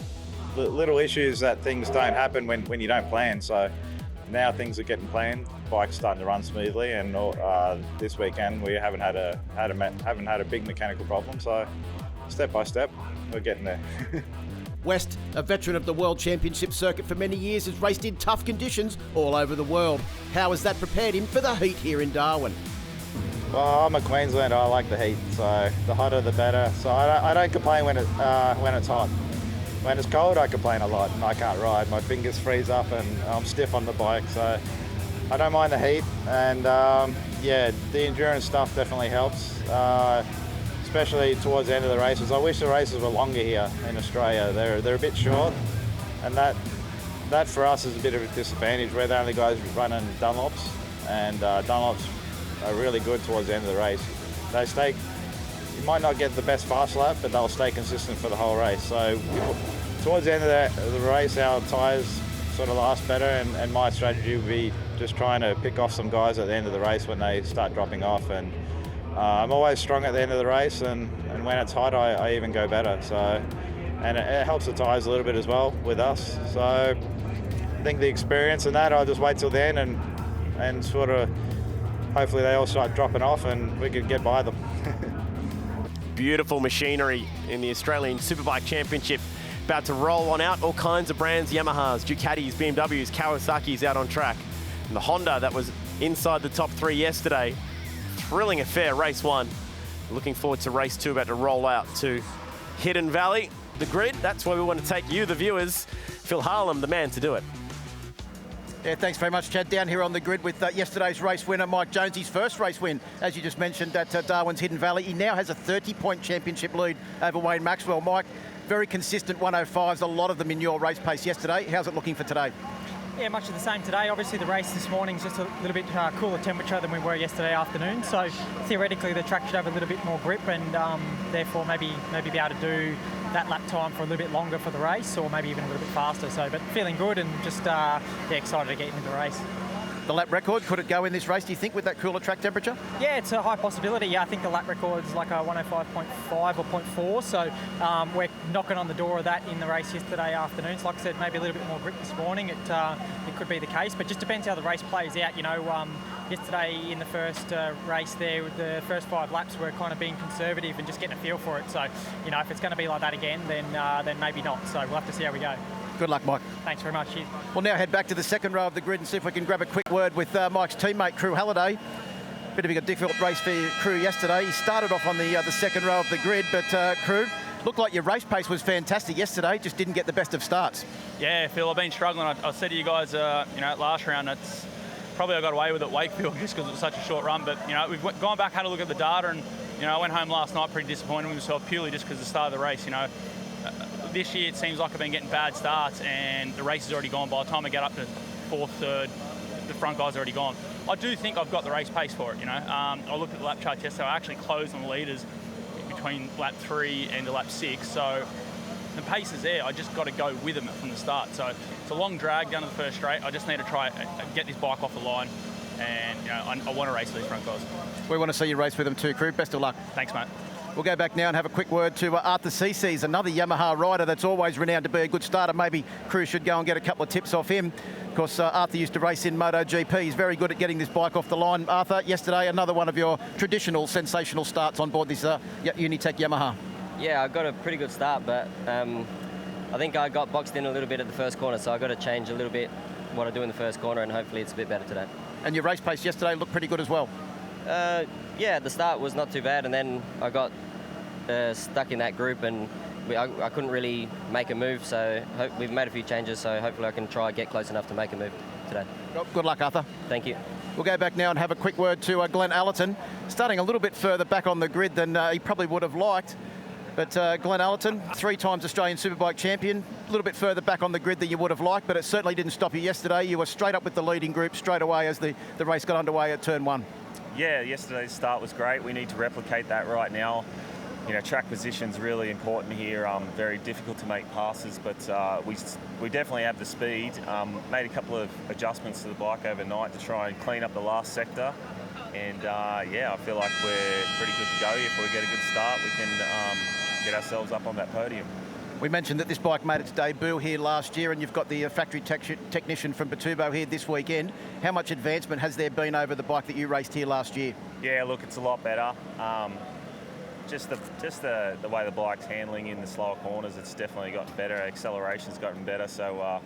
[SPEAKER 14] Little issues that things don't happen when you don't plan. So now things are getting planned. Bike's starting to run smoothly, and this weekend we haven't had a big mechanical problem. So step by step, we're getting there.
[SPEAKER 13] West, a veteran of the World Championship circuit for many years, has raced in tough conditions all over the world. How has that prepared him for the heat here in Darwin?
[SPEAKER 14] Well, I'm a Queenslander. I like the heat, so the hotter the better. So I don't complain when it's hot. When it's cold, I complain a lot and I can't ride. My fingers freeze up and I'm stiff on the bike, so I don't mind the heat. And yeah, the endurance stuff definitely helps. Especially towards the end of the races. I wish the races were longer here in Australia. They're a bit short, and that for us is a bit of a disadvantage. We're the only guys running Dunlops, and Dunlops are really good towards the end of the race. You might not get the best fast lap, but they'll stay consistent for the whole race. So towards the end of the race, our tyres sort of last better, and my strategy would be just trying to pick off some guys at the end of the race when they start dropping off. And I'm always strong at the end of the race, and when it's hot, I even go better. So, and it helps the tyres a little bit as well with us. So I think the experience and that, I'll just wait till then and sort of hopefully they all start dropping off and we can get by them.
[SPEAKER 3] Beautiful machinery in the Australian Superbike Championship. About to roll on out, all kinds of brands, Yamahas, Ducatis, BMWs, Kawasaki's out on track. And the Honda that was inside the top 3 yesterday. Thrilling affair, race 1. Looking forward to race 2, about to roll out to Hidden Valley. The grid, that's where we want to take you, the viewers. Phil Harlem, the man to do it.
[SPEAKER 10] Yeah, thanks very much, Chad. Down here on the grid with yesterday's race winner, Mike Jones, his first race win, as you just mentioned, at Darwin's Hidden Valley. He now has a 30-point championship lead over Wayne Maxwell. Mike, very consistent 105s, a lot of them in your race pace yesterday. How's it looking for today?
[SPEAKER 12] Yeah, much of the same today. Obviously, the race this morning is just a little bit cooler temperature than we were yesterday afternoon. So theoretically, the track should have a little bit more grip, and therefore maybe be able to do that lap time for a little bit longer for the race, or maybe even a little bit faster. So, but feeling good and just excited to get into the race.
[SPEAKER 10] The lap record, could it go in this race, do you think, with that cooler track temperature?
[SPEAKER 12] Yeah, it's a high possibility. Yeah, I think the lap record's like a 105.5 or 0.4, so we're knocking on the door of that in the race yesterday afternoon. So like I said, maybe a little bit more grip this morning. It could be the case, but just depends how the race plays out. You know, yesterday in the first race there, the first 5 laps were kind of being conservative and just getting a feel for it. So, you know, if it's going to be like that again, then maybe not. So we'll have to see how we go.
[SPEAKER 10] Good luck, Mike.
[SPEAKER 12] Thanks very much. Cheers.
[SPEAKER 10] We'll now head back to the second row of the grid and see if we can grab a quick word with Mike's teammate, Crew Halliday. Bit of a difficult race for Crew yesterday. He started off on the second row of the grid, but Crew, looked like your race pace was fantastic yesterday, just didn't get the best of starts.
[SPEAKER 15] Yeah, Phil, I've been struggling. I said to you guys, last round, it's probably I got away with it Wakefield just because it was such a short run, but, you know, we've gone back, had a look at the data, and, you know, I went home last night pretty disappointed with myself purely just because the start of the race, you know. This year it seems like I've been getting bad starts and the race is already gone. By the time I get up to 4th, 3rd, the front guy's already gone. I do think I've got the race pace for it, you know. I looked at the lap chart yesterday. I actually closed on the leaders between lap 3 and lap 6. So the pace is there. I just got to go with them from the start. So it's a long drag down to the first straight. I just need to try and get this bike off the line. And, you know, I want to race these front guys.
[SPEAKER 10] We want to see you race with them too, Crew. Best of luck.
[SPEAKER 15] Thanks, mate.
[SPEAKER 10] We'll go back now and have a quick word to Arthur Cece's, another Yamaha rider that's always renowned to be a good starter. Maybe crew should go and get a couple of tips off him. Of course, Arthur used to race in MotoGP. He's very good at getting this bike off the line. Arthur, yesterday, another one of your traditional sensational starts on board this Unitech Yamaha.
[SPEAKER 16] Yeah, I got a pretty good start, but I think I got boxed in a little bit at the first corner, so I got to change a little bit what I do in the first corner, and hopefully it's a bit better today.
[SPEAKER 10] And your race pace yesterday looked pretty good as well.
[SPEAKER 16] Yeah, the start was not too bad, and then I got stuck in that group, and I couldn't really make a move, so we've made a few changes, so hopefully I can try and get close enough to make a move today.
[SPEAKER 10] Good luck, Arthur.
[SPEAKER 16] Thank you.
[SPEAKER 10] We'll go back now and have a quick word to Glenn Ellison, starting a little bit further back on the grid than he probably would have liked. But Glenn Ellison, 3 times Australian Superbike champion, a little bit further back on the grid than you would have liked, but it certainly didn't stop you yesterday. You were straight up with the leading group straight away as the race got underway at turn 1.
[SPEAKER 17] Yeah, yesterday's start was great. We need to replicate that right now. You know, track position's really important here. Very difficult to make passes, but we definitely have the speed. Made a couple of adjustments to the bike overnight to try and clean up the last sector. And yeah, I feel like we're pretty good to go. If we get a good start, we can get ourselves up on that podium.
[SPEAKER 10] We mentioned that this bike made its debut here last year, and you've got the factory technician from Batubo here this weekend. How much advancement has there been over the bike that you raced here last year?
[SPEAKER 17] Yeah, look, it's a lot better. Just the way the bike's handling in the slower corners, it's definitely gotten better. Acceleration's gotten better, so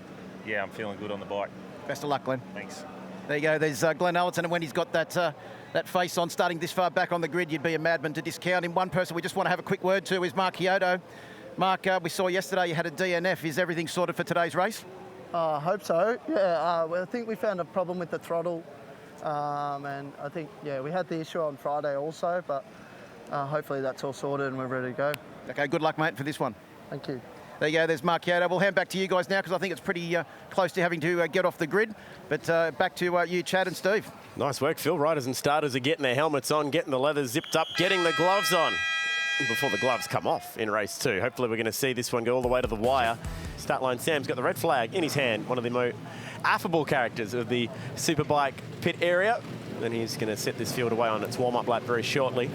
[SPEAKER 17] yeah, I'm feeling good on the bike.
[SPEAKER 10] Best of luck, Glenn.
[SPEAKER 17] Thanks.
[SPEAKER 10] There you go. There's Glenn Ellison, and when he's got that face on, starting this far back on the grid, you'd be a madman to discount him. One person we just want to have a quick word to is Mark Kyoto. Mark, we saw yesterday you had a DNF. Is everything sorted for today's race?
[SPEAKER 18] I hope so. Yeah, I think we found a problem with the throttle, and I think we had the issue on Friday also, but hopefully that's all sorted and we're ready to go.
[SPEAKER 10] Okay, good luck, mate, for this one.
[SPEAKER 18] Thank you.
[SPEAKER 10] There you go, there's Mark Kyoto. We'll hand back to you guys now because I think it's pretty close to having to get off the grid. But back to you, Chad and Steve.
[SPEAKER 3] Nice work, Phil. Riders and starters are getting their helmets on, getting the leathers zipped up, getting the gloves on before the gloves come off in race 2. Hopefully we're going to see this one go all the way to the wire. Start line Sam's got the red flag in his hand, one of the more affable characters of the Superbike pit area. And he's going to set this field away on its warm-up lap very shortly.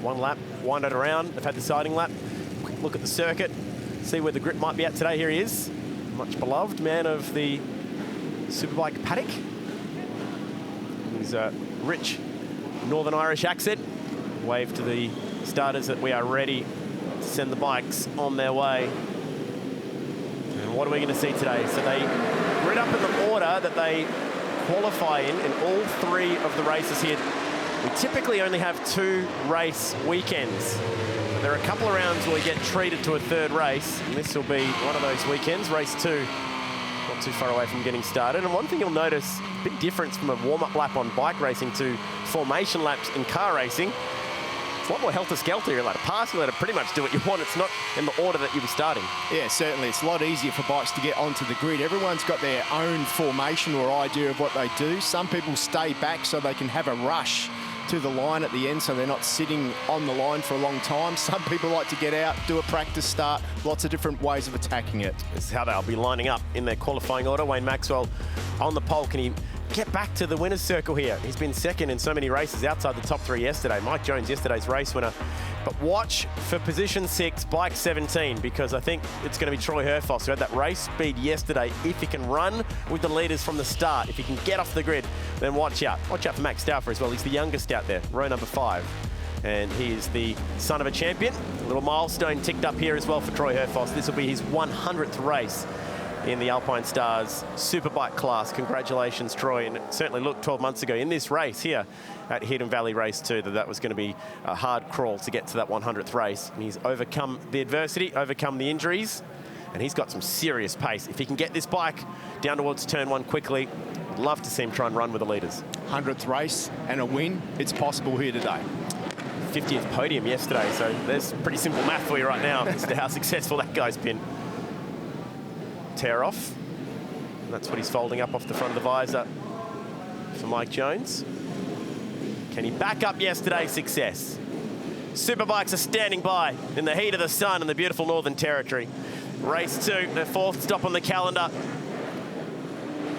[SPEAKER 3] One lap, wind it around. They've had the siding lap. Quick look at the circuit, see where the grip might be at today. Here he is, much beloved man of the Superbike paddock. He's a rich Northern Irish accent. Wave to the starters that we are ready to send the bikes on their way. And what are we going to see today? So they grid up in the order that they qualify in all 3 of the races here. We typically only have 2 race weekends. There are a couple of rounds where we get treated to a 3rd race, and this will be one of those weekends. Race 2, not too far away from getting started. And one thing you'll notice, a big difference from a warm-up lap on bike racing to formation laps in car racing. It's a lot more helter-skelter. You're allowed to pass, you're allowed to pretty much do what you want. It's not in the order that you were starting.
[SPEAKER 9] Yeah, certainly. It's a lot easier for bikes to get onto the grid. Everyone's got their own formation or idea of what they do. Some people stay back so they can have a rush to the line at the end so they're not sitting on the line for a long time. Some people like to get out, do a practice start, lots of different ways of attacking it.
[SPEAKER 3] This is how they'll be lining up in their qualifying order. Wayne Maxwell on the pole. Can he get back to the winner's circle here? He's been second in so many races outside the top 3 yesterday. Mike Jones, yesterday's race winner. But watch for position 6, bike 17, because I think it's going to be Troy Herfoss, who had that race speed yesterday. If he can run with the leaders from the start, if he can get off the grid, then watch out. Watch out for Max Stauffer as well. He's the youngest out there, row number 5. And he is the son of a champion. A little milestone ticked up here as well for Troy Herfoss. This will be his 100th race in the Alpine Stars Superbike class. Congratulations, Troy. And it certainly looked 12 months ago in this race here at Hidden Valley Race 2 that was going to be a hard crawl to get to that 100th race. And he's overcome the adversity, overcome the injuries, and he's got some serious pace. If he can get this bike down towards turn 1 quickly, I'd love to see him try and run with the leaders.
[SPEAKER 9] 100th race and a win, it's possible here today.
[SPEAKER 3] 50th podium yesterday, so there's pretty simple math for you right now as to how successful that guy's been. Tear off. That's what he's folding up off the front of the visor for Mike Jones. Can he back up yesterday's success? Superbikes are standing by in the heat of the sun in the beautiful Northern Territory. Race 2, their 4th stop on the calendar.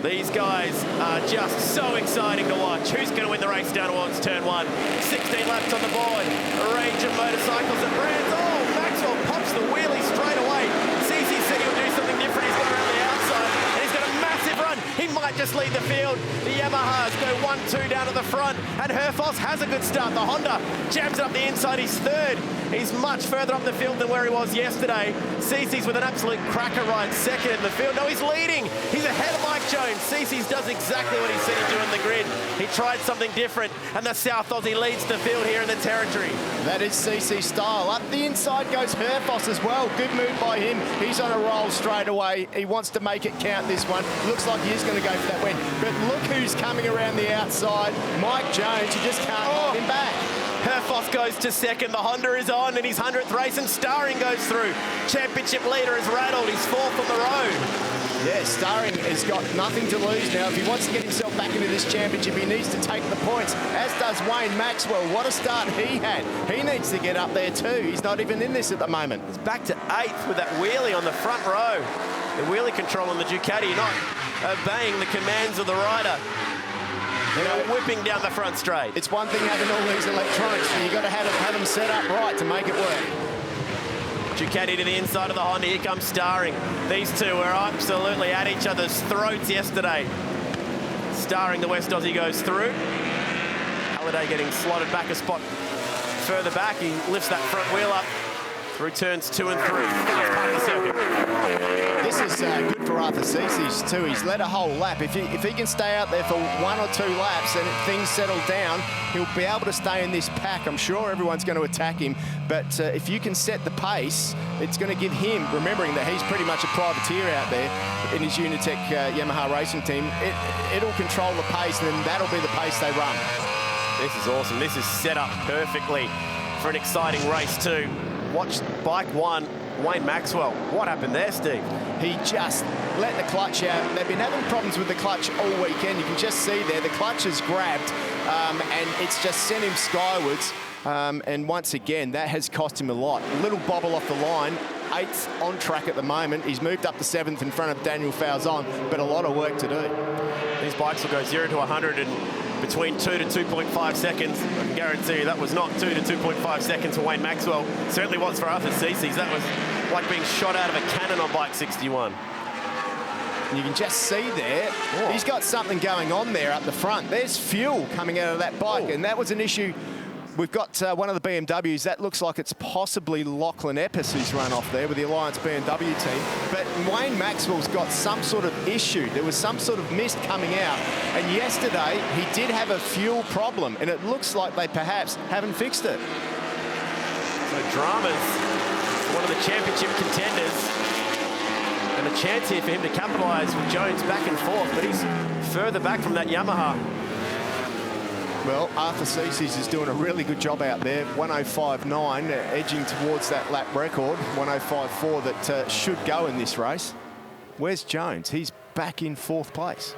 [SPEAKER 3] These guys are just so exciting to watch. Who's going to win the race down towards turn 1? 6 16 laps on the board. A range of motorcycles and brands. Oh, Maxwell pops the wheelie straight away. Cece said he'll do something different. He's gone around the outside, and he's got a massive run. He might just lead the field. The Yamahas go 1-2 down to the front, and Herfoss has a good start. The Honda jams it up the inside. He's third. He's much further up the field than where he was yesterday. Cece's with an absolute cracker ride second in the field. No, he's leading. He's ahead of Mike Jones. Cece's does exactly what he said he'd do in the grid. He tried something different, and the South Aussie leads the field here in the territory.
[SPEAKER 9] That is Cece's style. Up the inside goes Herfoss as well. Good move by him. He's on a roll straight away. He wants to make it count this one. Looks like he is going to go for that win. But look who's coming around the outside. Mike Jones. You just can't hold him back.
[SPEAKER 3] Herfoss goes to second. The Honda is on in his 100th race, and Starring goes through. Championship leader is rattled. He's fourth on the road.
[SPEAKER 9] Yeah, Starring has got nothing to lose now. If he wants to get himself back into this championship, he needs to take the points, as does Wayne Maxwell. What a start he had. He needs to get up there too. He's not even in this at the moment.
[SPEAKER 3] He's back to 8th with that wheelie on the front row. The wheelie control on the Ducati, not obeying the commands of the rider. You know, whipping down the front straight.
[SPEAKER 9] It's one thing having all these electronics, but you've got to have them set up right to make it work.
[SPEAKER 3] Ducati to the inside of the Honda. Here comes Starring. These two were absolutely at each other's throats yesterday. Starring, the West Aussie, goes through. Halliday getting slotted back a spot further back. He lifts that front wheel up through turns 2 and 3. Fast part of the circuit.
[SPEAKER 9] This is good for Arthur Cece's too. He's led a whole lap. If he can stay out there for 1 or 2 laps and things settle down, he'll be able to stay in this pack. I'm sure everyone's going to attack him, but if you can set the pace, it's going to give him, remembering that he's pretty much a privateer out there in his Unitech Yamaha racing team, it'll control the pace, and then that'll be the pace they run.
[SPEAKER 3] This is awesome. This is set up perfectly for an exciting race too. Watch bike 1, Wayne Maxwell. What happened there, Steve?
[SPEAKER 9] He just let the clutch out. They've been having problems with the clutch all weekend. You can just see there, the clutch is grabbed and it's just sent him skywards. And once again, that has cost him a lot. A little bobble off the line. 8th on track at the moment. He's moved up to 7th in front of Daniel Falzon, but a lot of work to do.
[SPEAKER 3] These bikes will go 0 to 100 in between 2 to 2.5 seconds. I can guarantee you that was not 2 to 2.5 seconds for Wayne Maxwell. Certainly was for Arthur Cece's. That was like being shot out of a cannon on bike 61.
[SPEAKER 9] And you can just see there, he's got something going on there up the front. There's fuel coming out of that bike, and that was an issue. We've got one of the BMWs. That looks like it's possibly Lachlan Epps who's run off there with the Alliance BMW team. But Wayne Maxwell's got some sort of issue. There was some sort of mist coming out. And yesterday, he did have a fuel problem, and it looks like they perhaps haven't fixed it.
[SPEAKER 3] So Dramas, one of the championship contenders, and a chance here for him to capitalise with Jones back and forth, but he's further back from that Yamaha.
[SPEAKER 9] Well, Arthur Cece's is doing a really good job out there. 105.9, edging towards that lap record. 105.4 that should go in this race. Where's Jones? He's back in 4th place.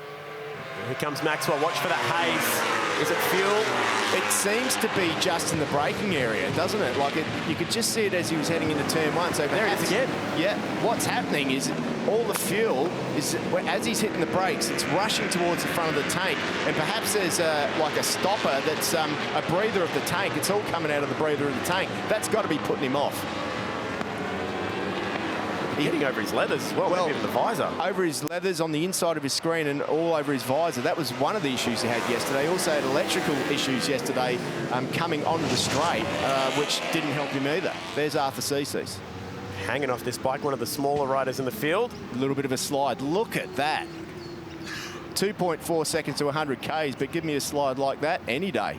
[SPEAKER 3] Here comes Maxwell. Watch for that haze. Is it fuel?
[SPEAKER 9] It seems to be just in the braking area, doesn't it? Like you could just see it as he was heading into turn 1. So
[SPEAKER 3] there it is again.
[SPEAKER 9] Yeah, what's happening is all the fuel is, as he's hitting the brakes, it's rushing towards the front of the tank, and perhaps there's like a stopper that's a breather of the tank. It's all coming out of the breather of the tank. That's got to be putting him off.
[SPEAKER 3] Hitting over his leathers as well, maybe the visor.
[SPEAKER 9] Over his leathers, on the inside of his screen, and all over his visor. That was one of the issues he had yesterday. He also had electrical issues yesterday coming onto the straight, which didn't help him either. There's Arthur Cece's.
[SPEAKER 3] Hanging off this bike, one of the smaller riders in the field.
[SPEAKER 9] A little bit of a slide. Look at that. 2.4 seconds to 100 Ks, but give me a slide like that any day.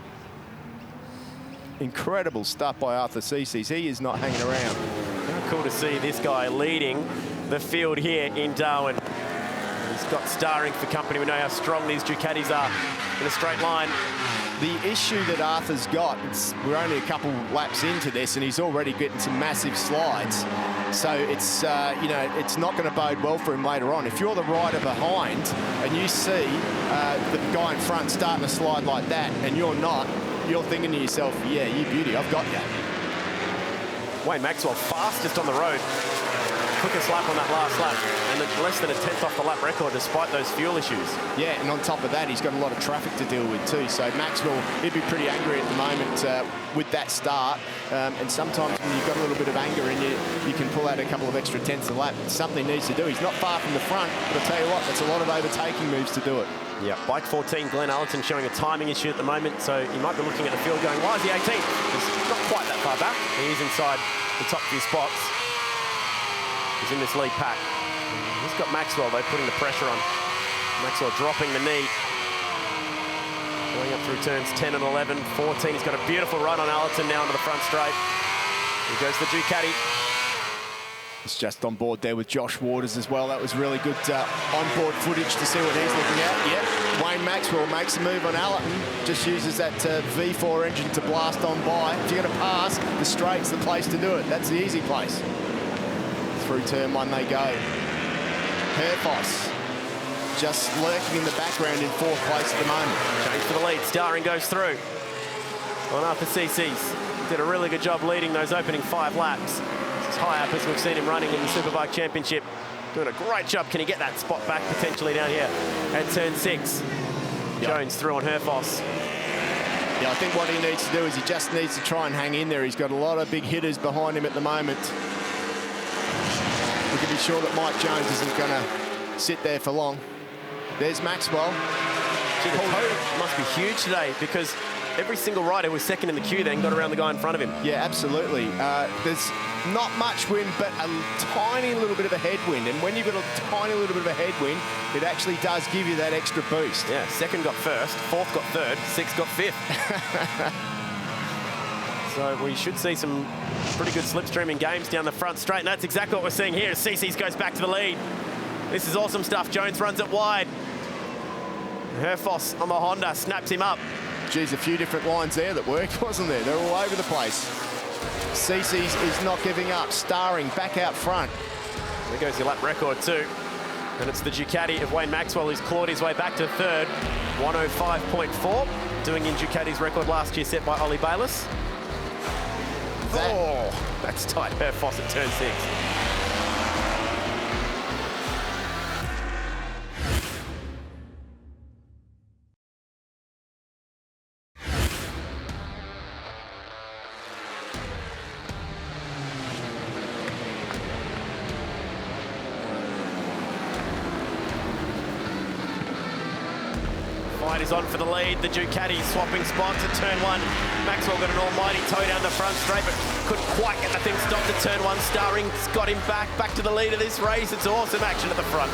[SPEAKER 9] Incredible stuff by Arthur Cece's. He is not hanging around.
[SPEAKER 3] How cool to see this guy leading the field here in Darwin. He's got Starring for company. We know how strong these Ducatis are in a straight line.
[SPEAKER 9] The issue that Arthur's got, we're only a couple laps into this, and he's already getting some massive slides. So it's, you know, it's not going to bode well for him later on. If you're the rider behind and you see the guy in front starting to slide like that, and you're not, you're thinking to yourself, yeah, you beauty, I've got you.
[SPEAKER 3] Wayne Maxwell fastest on the road. quickest lap on that last lap, and less than a tenth off the lap record despite those fuel issues.
[SPEAKER 9] Yeah, and on top of that, he's got a lot of traffic to deal with too. So Maxwell, he'd be pretty angry at the moment with that start. And sometimes when you've got a little bit of anger in you, you can pull out a couple of extra tenths a lap. It's something he needs to do. He's not far from the front, but I'll tell you what, that's a lot of overtaking moves to do it.
[SPEAKER 3] Yeah, bike 14, Glenn Ellison showing a timing issue at the moment, so you might be looking at the field going, why is he 18th? He's not quite that far back. He is inside the top few spots. He's in this lead pack. He's got Maxwell, though, putting the pressure on. Maxwell dropping the knee. Going up through turns 10 and 11, 14. He's got a beautiful run on Ellison now into the front straight. Here goes the Ducati.
[SPEAKER 9] It's just on board there with Josh Waters as well. That was really good on-board footage to see what he's looking at. Yep, Wayne Maxwell makes a move on Ellison. Just uses that V4 engine to blast on by. If you're going to pass, the straight's the place to do it. That's the easy place. Through turn 1 they go. Herfoss just lurking in the background in 4th place at the moment.
[SPEAKER 3] Change for the lead. Starring goes through. On after CC's. Did a really good job leading those opening 5 laps. As high up as we've seen him running in the Superbike Championship. Doing a great job. Can he get that spot back potentially down here at turn 6? Yep. Jones through on Herfoss.
[SPEAKER 9] Yeah, I think what he needs to do is he just needs to try and hang in there. He's got a lot of big hitters behind him at the moment. We can be sure that Mike Jones isn't going to sit there for long. There's Maxwell.
[SPEAKER 3] Gee, the toe must be huge today because every single rider was second in the queue then got around the guy in front of him.
[SPEAKER 9] Yeah, absolutely. There's not much wind, but a tiny little bit of a headwind. And when you've got a tiny little bit of a headwind, it actually does give you that extra boost.
[SPEAKER 3] Yeah, second got first, 4th got 3rd, 6th got 5th. So we should see some pretty good slipstreaming games down the front straight, and that's exactly what we're seeing here as CC's goes back to the lead. This is awesome stuff. Jones runs it wide. Herfoss on the Honda snaps him up.
[SPEAKER 9] Geez, a few different lines there that worked, wasn't there? They're all over the place. CC's is not giving up. Starring back out front.
[SPEAKER 3] There goes your lap record too. And it's the Ducati of Wayne Maxwell who's clawed his way back to 3rd. 105.4, doing in Ducati's record last year set by Ollie Bayliss. Oh, that's tight. Herfoss at turn 6. Is on for the lead. The Ducati swapping spots at turn 1. Maxwell got an almighty toe down the front straight, but couldn't quite get the thing stopped at turn 1. Starring's got him back to the lead of this race. It's awesome action at the front.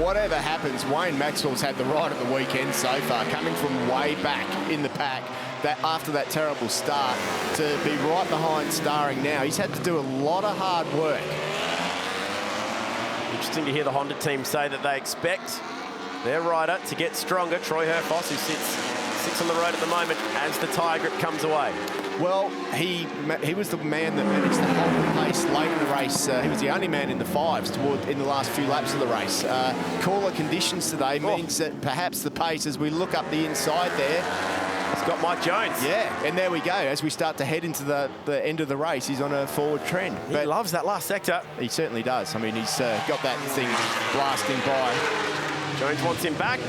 [SPEAKER 9] Whatever happens, Wayne Maxwell's had the ride of the weekend so far, coming from way back in the pack. That after that terrible start, to be right behind Starring now, he's had to do a lot of hard work.
[SPEAKER 3] Interesting to hear the Honda team say that they expect their rider to get stronger. Troy Herfoss, who sits on the road at the moment as the tyre grip comes away.
[SPEAKER 9] Well, he was the man that managed to hold the pace late in the race. He was the only man in the 5s in the last few laps of the race. Cooler conditions today means that perhaps the pace, as we look up the inside there,
[SPEAKER 3] it's got Mike Jones.
[SPEAKER 9] Yeah, and there we go. As we start to head into the end of the race, he's on a forward trend.
[SPEAKER 3] He loves that last sector.
[SPEAKER 9] He certainly does. I mean, he's got that thing blasting by.
[SPEAKER 3] Jones wants him back.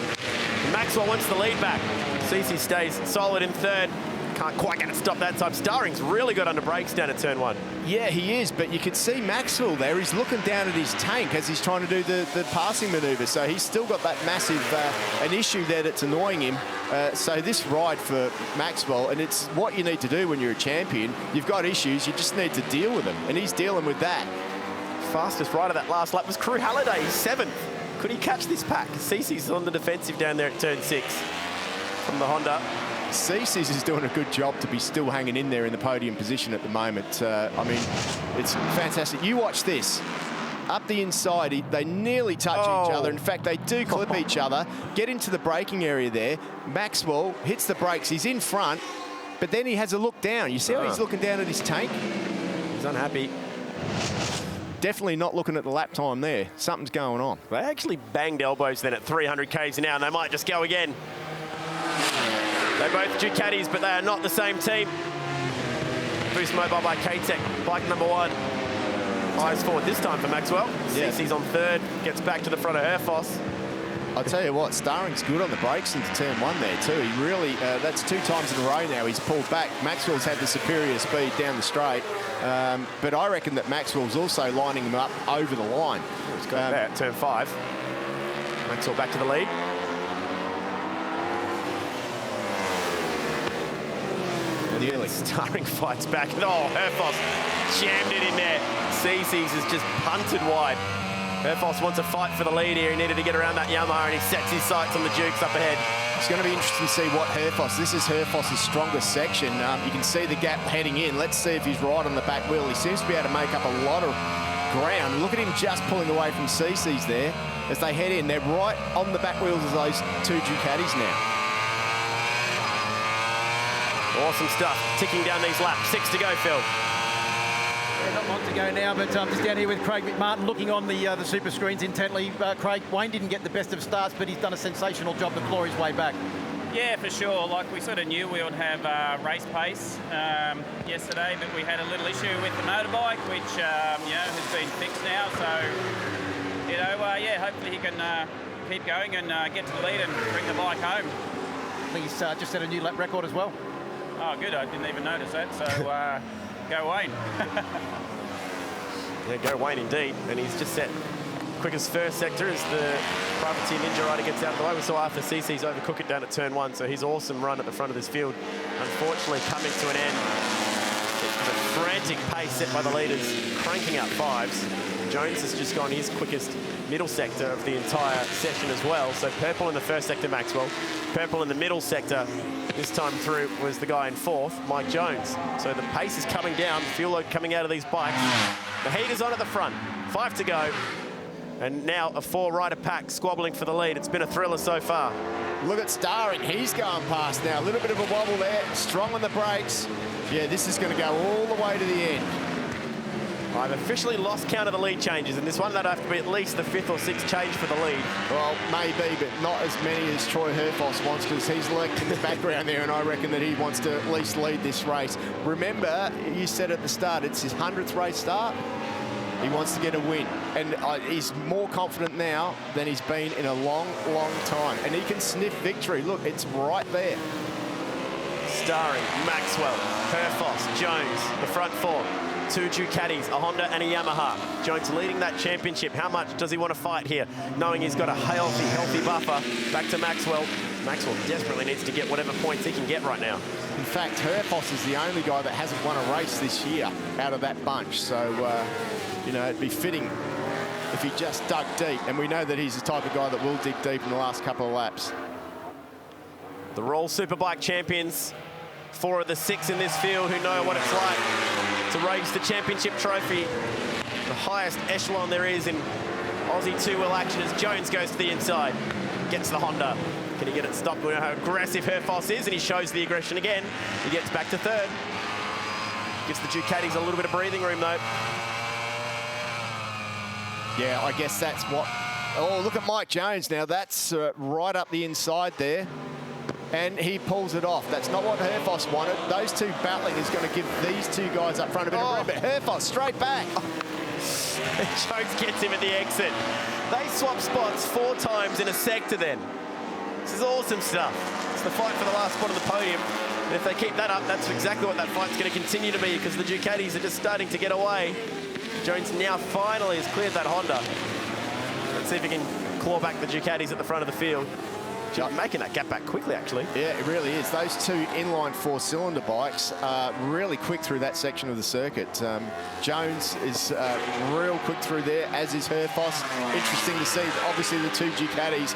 [SPEAKER 3] Maxwell wants the lead back. CC stays solid in 3rd. Can't quite get it stopped that time. Starring's really got under brakes down at turn 1.
[SPEAKER 9] Yeah, he is, but you can see Maxwell there. He's looking down at his tank as he's trying to do the passing manoeuvre. So he's still got that massive an issue there that's annoying him. So this ride for Maxwell, and it's what you need to do when you're a champion. You've got issues, you just need to deal with them, and he's dealing with that.
[SPEAKER 3] Fastest rider that last lap was Crew Halliday. He's 7th. Could he catch this pack? Cece's on the defensive down there at turn 6 from the Honda.
[SPEAKER 9] Cece's is doing a good job to be still hanging in there in the podium position at the moment. I mean, it's fantastic. You watch this. Up the inside, they nearly touch each other. In fact, they do clip each other, get into the braking area there. Maxwell hits the brakes. He's in front, but then he has a look down. You see how he's looking down at his tank?
[SPEAKER 3] He's unhappy.
[SPEAKER 9] Definitely not looking at the lap time there. Something's going on.
[SPEAKER 3] They actually banged elbows then at 300 k's an hour, and they might just go again. They're both Ducatis, but they are not the same team. Boost Mobile by K-Tech, bike number 1. Eyes forward this time for Maxwell.
[SPEAKER 9] Yeah.
[SPEAKER 3] Cece's on third, gets back to the front of Herfoss.
[SPEAKER 9] I tell you what, Starring's good on the brakes into turn one there too. He really, that's 2 times in a row now he's pulled back. Maxwell's had the superior speed down the straight, but I reckon that Maxwell's also lining him up over the line.
[SPEAKER 3] He's got that, turn 5. Maxwell back to the lead.
[SPEAKER 9] Nearly.
[SPEAKER 3] Starring fights back. Oh, Herfoss jammed it in there. Cece's has just punted wide. Herfoss wants a fight for the lead here. He needed to get around that Yamaha, and he sets his sights on the Dukes up ahead.
[SPEAKER 9] It's going to be interesting to see what this is Herfoss's strongest section. You can see the gap heading in. Let's see if he's right on the back wheel. He seems to be able to make up a lot of ground. Look at him just pulling away from Cece's there as they head in. They're right on the back wheels of those 2 Ducatis now.
[SPEAKER 3] Awesome stuff. Ticking down these laps. 6 to go, Phil.
[SPEAKER 10] Yeah, not long to go now, but just down here with Craig McMartin looking on the super screens intently. Craig, Wayne didn't get the best of starts, but he's done a sensational job to claw his way back.
[SPEAKER 19] Yeah, for sure. Like, we sort of knew we would have race pace yesterday, but we had a little issue with the motorbike, which, you know, has been fixed now. So, you know, yeah, hopefully he can keep going and get to the lead and bring the bike home.
[SPEAKER 10] I think he's just set a new lap record as well.
[SPEAKER 19] Oh, good. I didn't even notice that. So, go Wayne.
[SPEAKER 3] Yeah, go Wayne indeed. And he's just set quickest first sector as the Privateer Ninja rider gets out of the way. We saw Arthur Cece's overcook it down at turn 1, so his awesome run at the front of this field, unfortunately coming to an end. It was a frantic pace set by the leaders, cranking out 5s. Jones has just gone his quickest middle sector of the entire session as well. So purple in the first sector, Maxwell. Purple in the middle sector this time through was the guy in 4th, Mike Jones. So the pace is coming down, the fuel load coming out of these bikes. The heat is on at the front, 5 to go. And now a 4-rider pack squabbling for the lead. It's been a thriller so far.
[SPEAKER 9] Look at Starring, he's going past now. A little bit of a wobble there, strong on the brakes. Yeah, this is going to go all the way to the end.
[SPEAKER 3] I've officially lost count of the lead changes, and this one that'll have to be at least the 5th or 6th change for the lead.
[SPEAKER 9] Well, maybe, but not as many as Troy Herfoss wants, because he's lurked in the background there, and I reckon that he wants to at least lead this race. Remember, you said at the start, it's his 100th race start. He wants to get a win, and he's more confident now than he's been in a long, long time. And he can sniff victory. Look, it's right there.
[SPEAKER 3] Starring Maxwell, Herfoss, Jones, the front 4. 2 Ducatis, a Honda and a Yamaha. Jones leading that championship. How much does he want to fight here, knowing he's got a healthy buffer? Back to Maxwell. Maxwell desperately needs to get whatever points he can get right now.
[SPEAKER 9] In fact, Herfoss is the only guy that hasn't won a race this year out of that bunch. So, you know, it'd be fitting if he just dug deep. And we know that he's the type of guy that will dig deep in the last couple of laps.
[SPEAKER 3] The Royal Superbike champions, 4 of the 6 in this field who know what it's like to race the championship trophy. The highest echelon there is in Aussie 2-wheel action as Jones goes to the inside. Gets the Honda. Can he get it stopped? We know how aggressive Herfoss is, and he shows the aggression again. He gets back to 3rd. Gives the Ducatis a little bit of breathing room, though.
[SPEAKER 9] Yeah, I guess that's what... Oh, look at Mike Jones now. That's right up the inside there. And he pulls it off. That's not what Herfoss wanted. Those 2 battling is going to give these 2 guys up front a bit of room, but Herfoss straight back.
[SPEAKER 3] Jones gets him at the exit. They swap spots 4 times in a sector then. This is awesome stuff. It's the fight for the last spot on the podium. And if they keep that up, that's exactly what that fight's going to continue to be, because the Ducatis are just starting to get away. Jones now finally has cleared that Honda. Let's see if he can claw back the Ducatis at the front of the field. Making that gap back quickly, actually.
[SPEAKER 9] Yeah, it really is. Those 2 inline 4-cylinder bikes are really quick through that section of the circuit. Jones is real quick through there, as is Herfoss. Interesting to see. Obviously, the 2 Ducatis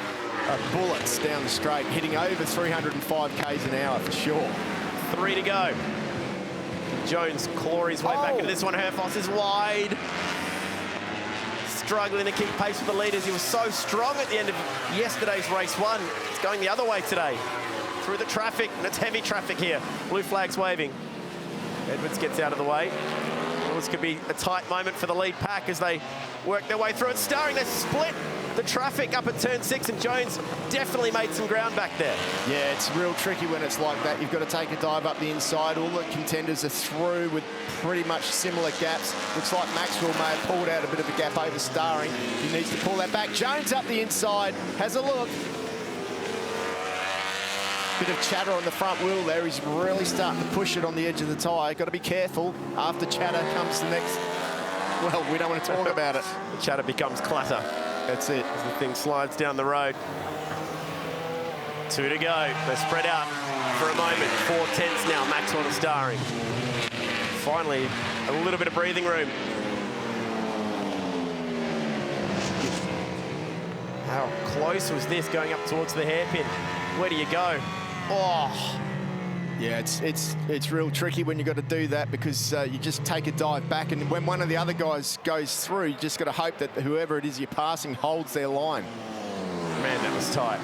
[SPEAKER 9] are bullets down the straight, hitting over 305 k's an hour for sure.
[SPEAKER 3] 3 to go. Jones claw his way back into this one. Herfoss is wide. Struggling to keep pace with the leaders. He was so strong at the end of yesterday's race 1. It's going the other way today. Through the traffic, and it's heavy traffic here. Blue flags waving. Edwards gets out of the way. Well, this could be a tight moment for the lead pack as they work their way through it. Starring, they split the traffic up at turn 6, and Jones definitely made some ground back there.
[SPEAKER 9] Yeah, it's real tricky when it's like that. You've got to take a dive up the inside. All the contenders are through with pretty much similar gaps. Looks like Maxwell may have pulled out a bit of a gap over Starring. He needs to pull that back. Jones up the inside, has a look. Bit of chatter on the front wheel there. He's really starting to push it on the edge of the tyre. Got to be careful. After chatter comes the next... Well, we don't want to talk about it.
[SPEAKER 3] The chatter becomes clatter.
[SPEAKER 9] That's it.
[SPEAKER 3] As the thing slides down the road. 2 to go. They're spread out for a moment. 4 tenths now, Maxwell to Starring. Finally, a little bit of breathing room. How close was this going up towards the hairpin? Where do you go? Oh.
[SPEAKER 9] Yeah, it's real tricky when you've got to do that, because you just take a dive back, and when one of the other guys goes through, you just got to hope that whoever it is you're passing holds their line.
[SPEAKER 3] Man, that was tight.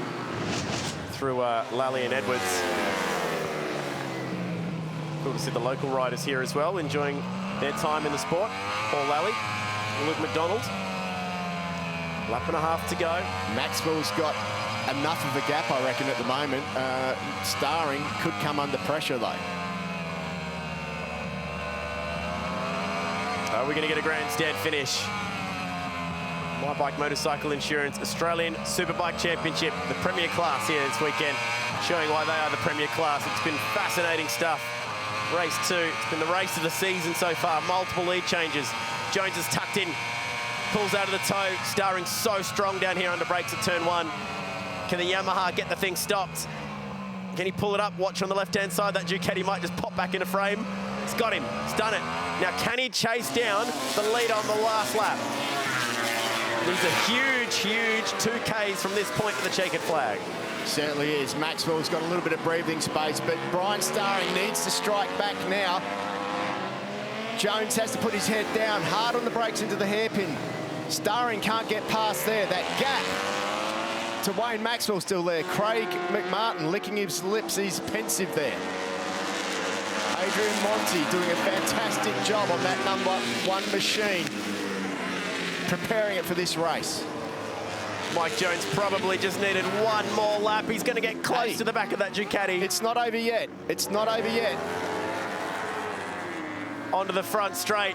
[SPEAKER 3] Through Lally and Edwards. Cool to see the local riders here as well, enjoying their time in the sport. Paul Lally, Luke McDonald. Lap and a half to go.
[SPEAKER 9] Maxwell's got enough of a gap, I reckon, at the moment. Starring could come under pressure, though.
[SPEAKER 3] Are we going to get a grandstand finish? My Bike Motorcycle Insurance Australian Superbike Championship, the premier class here this weekend, showing why they are the premier class. It's been fascinating stuff. Race 2, it's been the race of the season so far. Multiple lead changes. Jones is tucked in, pulls out of the toe. Starring so strong down here under brakes at turn 1. Can the Yamaha get the thing stopped? Can he pull it up? Watch on the left-hand side. That Ducati might just pop back into frame. It's got him. It's done it. Now, can he chase down the lead on the last lap? These are huge, huge 2Ks from this point to the checkered flag.
[SPEAKER 9] Certainly is. Maxwell's got a little bit of breathing space, but Brian Starring needs to strike back now. Jones has to put his head down, hard on the brakes into the hairpin. Starring can't get past there. That gap to Wayne Maxwell still there. Craig McMartin licking his lips. He's pensive there. Adrian Monti doing a fantastic job on that #1 machine, preparing it for this race.
[SPEAKER 3] Mike Jones probably just needed one more lap. He's going to get close to the back of that Ducati.
[SPEAKER 9] It's not over yet. It's not over yet.
[SPEAKER 3] Onto the front straight.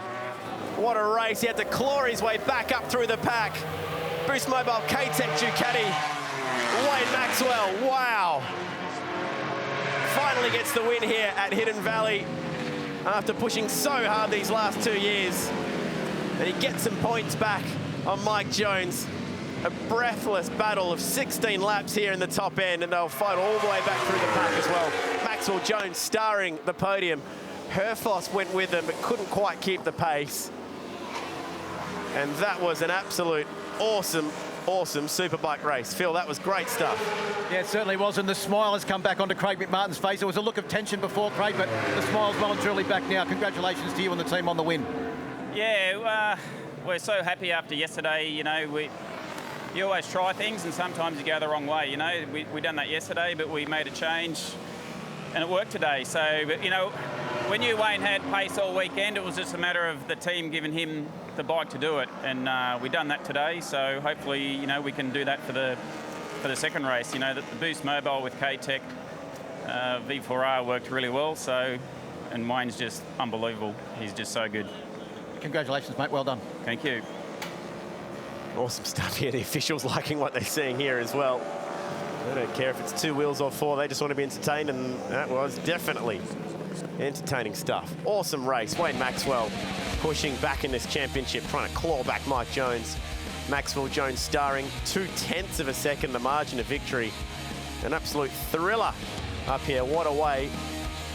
[SPEAKER 3] What a race. He had to claw his way back up through the pack. Boost Mobile K-Tech Ducati. Wayne Maxwell, wow. Finally gets the win here at Hidden Valley after pushing so hard these last 2 years. And he gets some points back on Mike Jones. A breathless battle of 16 laps here in the top end, and they'll fight all the way back through the pack as well. Maxwell Jones starring the podium. Herfoss went with them, but couldn't quite keep the pace. And that was an absolute awesome Superbike race. Phil, that was great stuff.
[SPEAKER 10] Yeah, it certainly was, and the smile has come back onto Craig McMartin's face. There was a look of tension before, Craig, but the smile's well and truly back now. Congratulations to you and the team on the win.
[SPEAKER 19] Yeah, we're so happy after yesterday. You know, you always try things, and sometimes you go the wrong way. You know, we done that yesterday, but we made a change, and it worked today. So, but, you know, we knew Wayne had pace all weekend. It was just a matter of the team giving him the bike to do it, and we done that today. So hopefully, you know, we can do that for the second race. You know, the Boost Mobile with K-Tech V4R worked really well. So, and Wayne's just unbelievable. He's just so good.
[SPEAKER 10] Congratulations, mate. Well done.
[SPEAKER 19] Thank you.
[SPEAKER 3] Awesome stuff here. The officials liking what they're seeing here as well. They don't care if it's 2 wheels or 4. They just want to be entertained, and that was definitely entertaining stuff. Awesome race. Wayne Maxwell pushing back in this championship, trying to claw back Mike Jones. Maxwell Jones starring 0.2 of a second, the margin of victory. An absolute thriller up here. What a way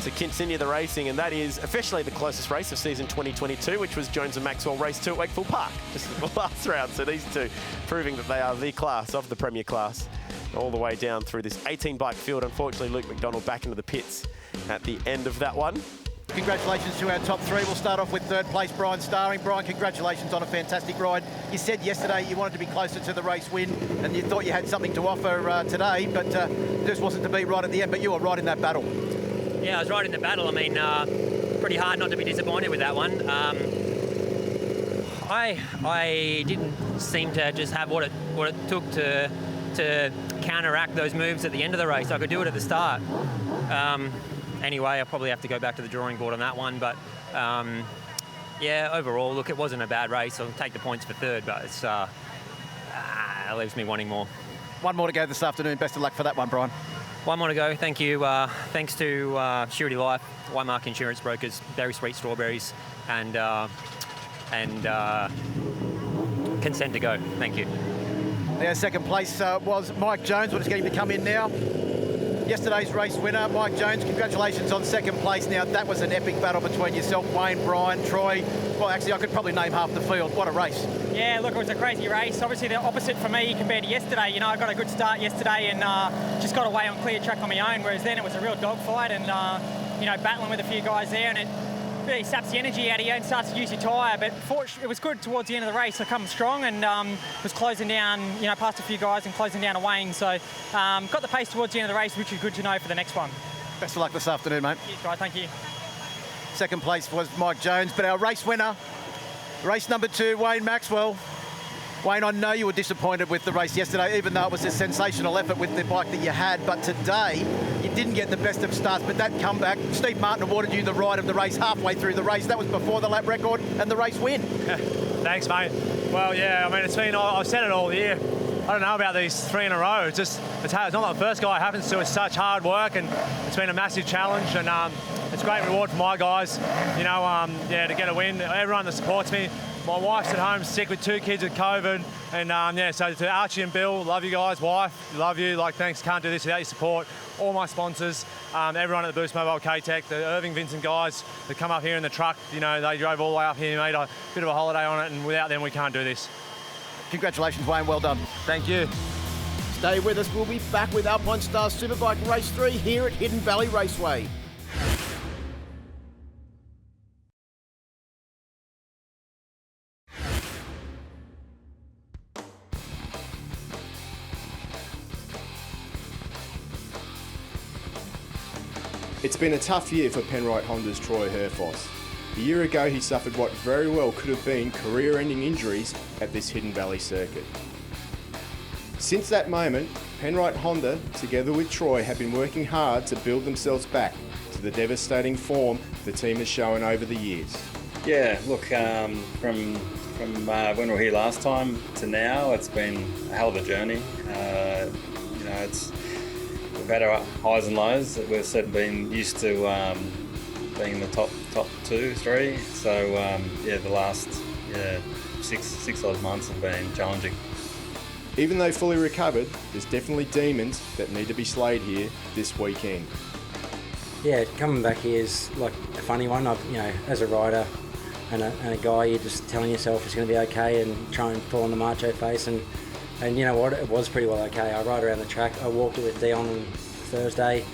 [SPEAKER 3] to continue the racing, and that is officially the closest race of season 2022, which was Jones and Maxwell race 2 at Wakefield Park, just in the last round. So these two proving that they are the class of the Premier class, all the way down through this 18-bike field. Unfortunately, Luke McDonald back into the pits at the end of that one.
[SPEAKER 10] Congratulations to our top 3. We'll start off with 3rd place, Brian Starring. Brian, congratulations on a fantastic ride. You said yesterday you wanted to be closer to the race win, and you thought you had something to offer today, but just wasn't to be right at the end, but you were right in that battle.
[SPEAKER 20] Yeah, I was right in the battle. I mean, pretty hard not to be disappointed with that one.
[SPEAKER 5] I didn't seem to just have what it took to counteract those moves at the end of the race. I could do it at the start. Anyway, I'll probably have to go back to the drawing board on that one. But yeah, overall, look, it wasn't a bad race. I'll take the points for third, but it's it leaves me wanting more.
[SPEAKER 10] One more to go this afternoon. Best of luck for that one, Brian.
[SPEAKER 5] One more to go. Thank you. Thanks to Surety Life, Whitemark Insurance Brokers, Berry Sweet Strawberries, and Consent to Go. Thank you.
[SPEAKER 10] Our second place was Mike Jones. We'll just get him to come in now. Yesterday's race winner, Mike Jones. Congratulations on second place. Now, that was an epic battle between yourself, Wayne, Brian, Troy. Well, actually, I could probably name half the field. What a race.
[SPEAKER 12] Yeah, look, it was a crazy race. Obviously, the opposite for me compared to yesterday. You know, I got a good start yesterday and just got away on clear track on my own, whereas then it was a real dogfight and, you know, battling with a few guys there, and it really saps the energy out of you and starts to use your tyre. But it was good towards the end of the race. I come strong and was closing down, you know, past a few guys and closing down a Wayne. So got the pace towards the end of the race, which is good to know for the next one.
[SPEAKER 10] Best of luck this afternoon, mate.
[SPEAKER 12] Cheers, guys. Thank you.
[SPEAKER 10] Second place was Mike Jones, but our race winner, race number 2, Wayne Maxwell. Wayne, I know you were disappointed with the race yesterday, even though it was a sensational effort with the bike that you had, but today you didn't get the best of starts, but that comeback, Steve Martin awarded you the ride of the race halfway through the race. That was before the lap record and the race win.
[SPEAKER 4] Thanks, mate. Well, yeah, I mean, it's been, I've said it all year. I don't know about these 3 in a row. It's hard. It's not like the first guy it happens to. It's such hard work, and it's been a massive challenge, and it's a great reward for my guys. You know, yeah, to get a win. Everyone that supports me. My wife's at home sick with 2 kids with COVID, and yeah, so to Archie and Bill, love you guys. Wife, love you. Like, thanks, can't do this without your support. All my sponsors, everyone at the Boost Mobile K-Tech, the Irving Vincent guys that come up here in the truck, you know, they drove all the way up here, made a bit of a holiday on it, and without them, we can't do this.
[SPEAKER 10] Congratulations, Wayne. Well done.
[SPEAKER 4] Thank you.
[SPEAKER 13] Stay with us. We'll be back with Alpine Stars Superbike Race 3 here at Hidden Valley Raceway.
[SPEAKER 2] It's been a tough year for Penrite Honda's Troy Herfoss. A year ago, he suffered what very well could have been career-ending injuries at this Hidden Valley circuit. Since that moment, Penrite Honda, together with Troy, have been working hard to build themselves back to the devastating form the team has shown over the years.
[SPEAKER 20] Yeah, look, from when we were here last time to now, it's been a hell of a journey. You know, we've had our highs and lows. We've certainly been used to being in the top 2, 3. So yeah, the last six odd months have been challenging.
[SPEAKER 2] Even though fully recovered, there's definitely demons that need to be slayed here this weekend.
[SPEAKER 7] Yeah, coming back here is like a funny one. You know, as a rider and a guy, you're just telling yourself it's going to be okay and try and pull on the macho face. And you know what, it was pretty well okay. I ride around the track. I walked it with Dion on Thursday.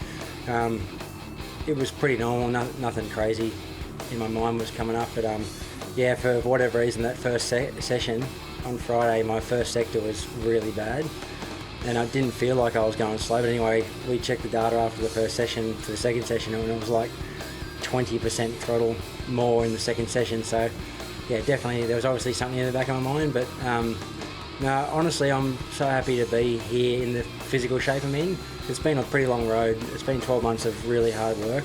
[SPEAKER 7] It was pretty normal, nothing crazy in my mind was coming up. But yeah, for whatever reason, that first session on Friday, my first sector was really bad. And I didn't feel like I was going slow. But anyway, we checked the data after the first session for the second session, and it was like 20% throttle more in the second session. So yeah, definitely there was obviously something in the back of my mind. But no, honestly, I'm so happy to be here in the physical shape I'm in. It's been a pretty long road. It's been 12 months of really hard work.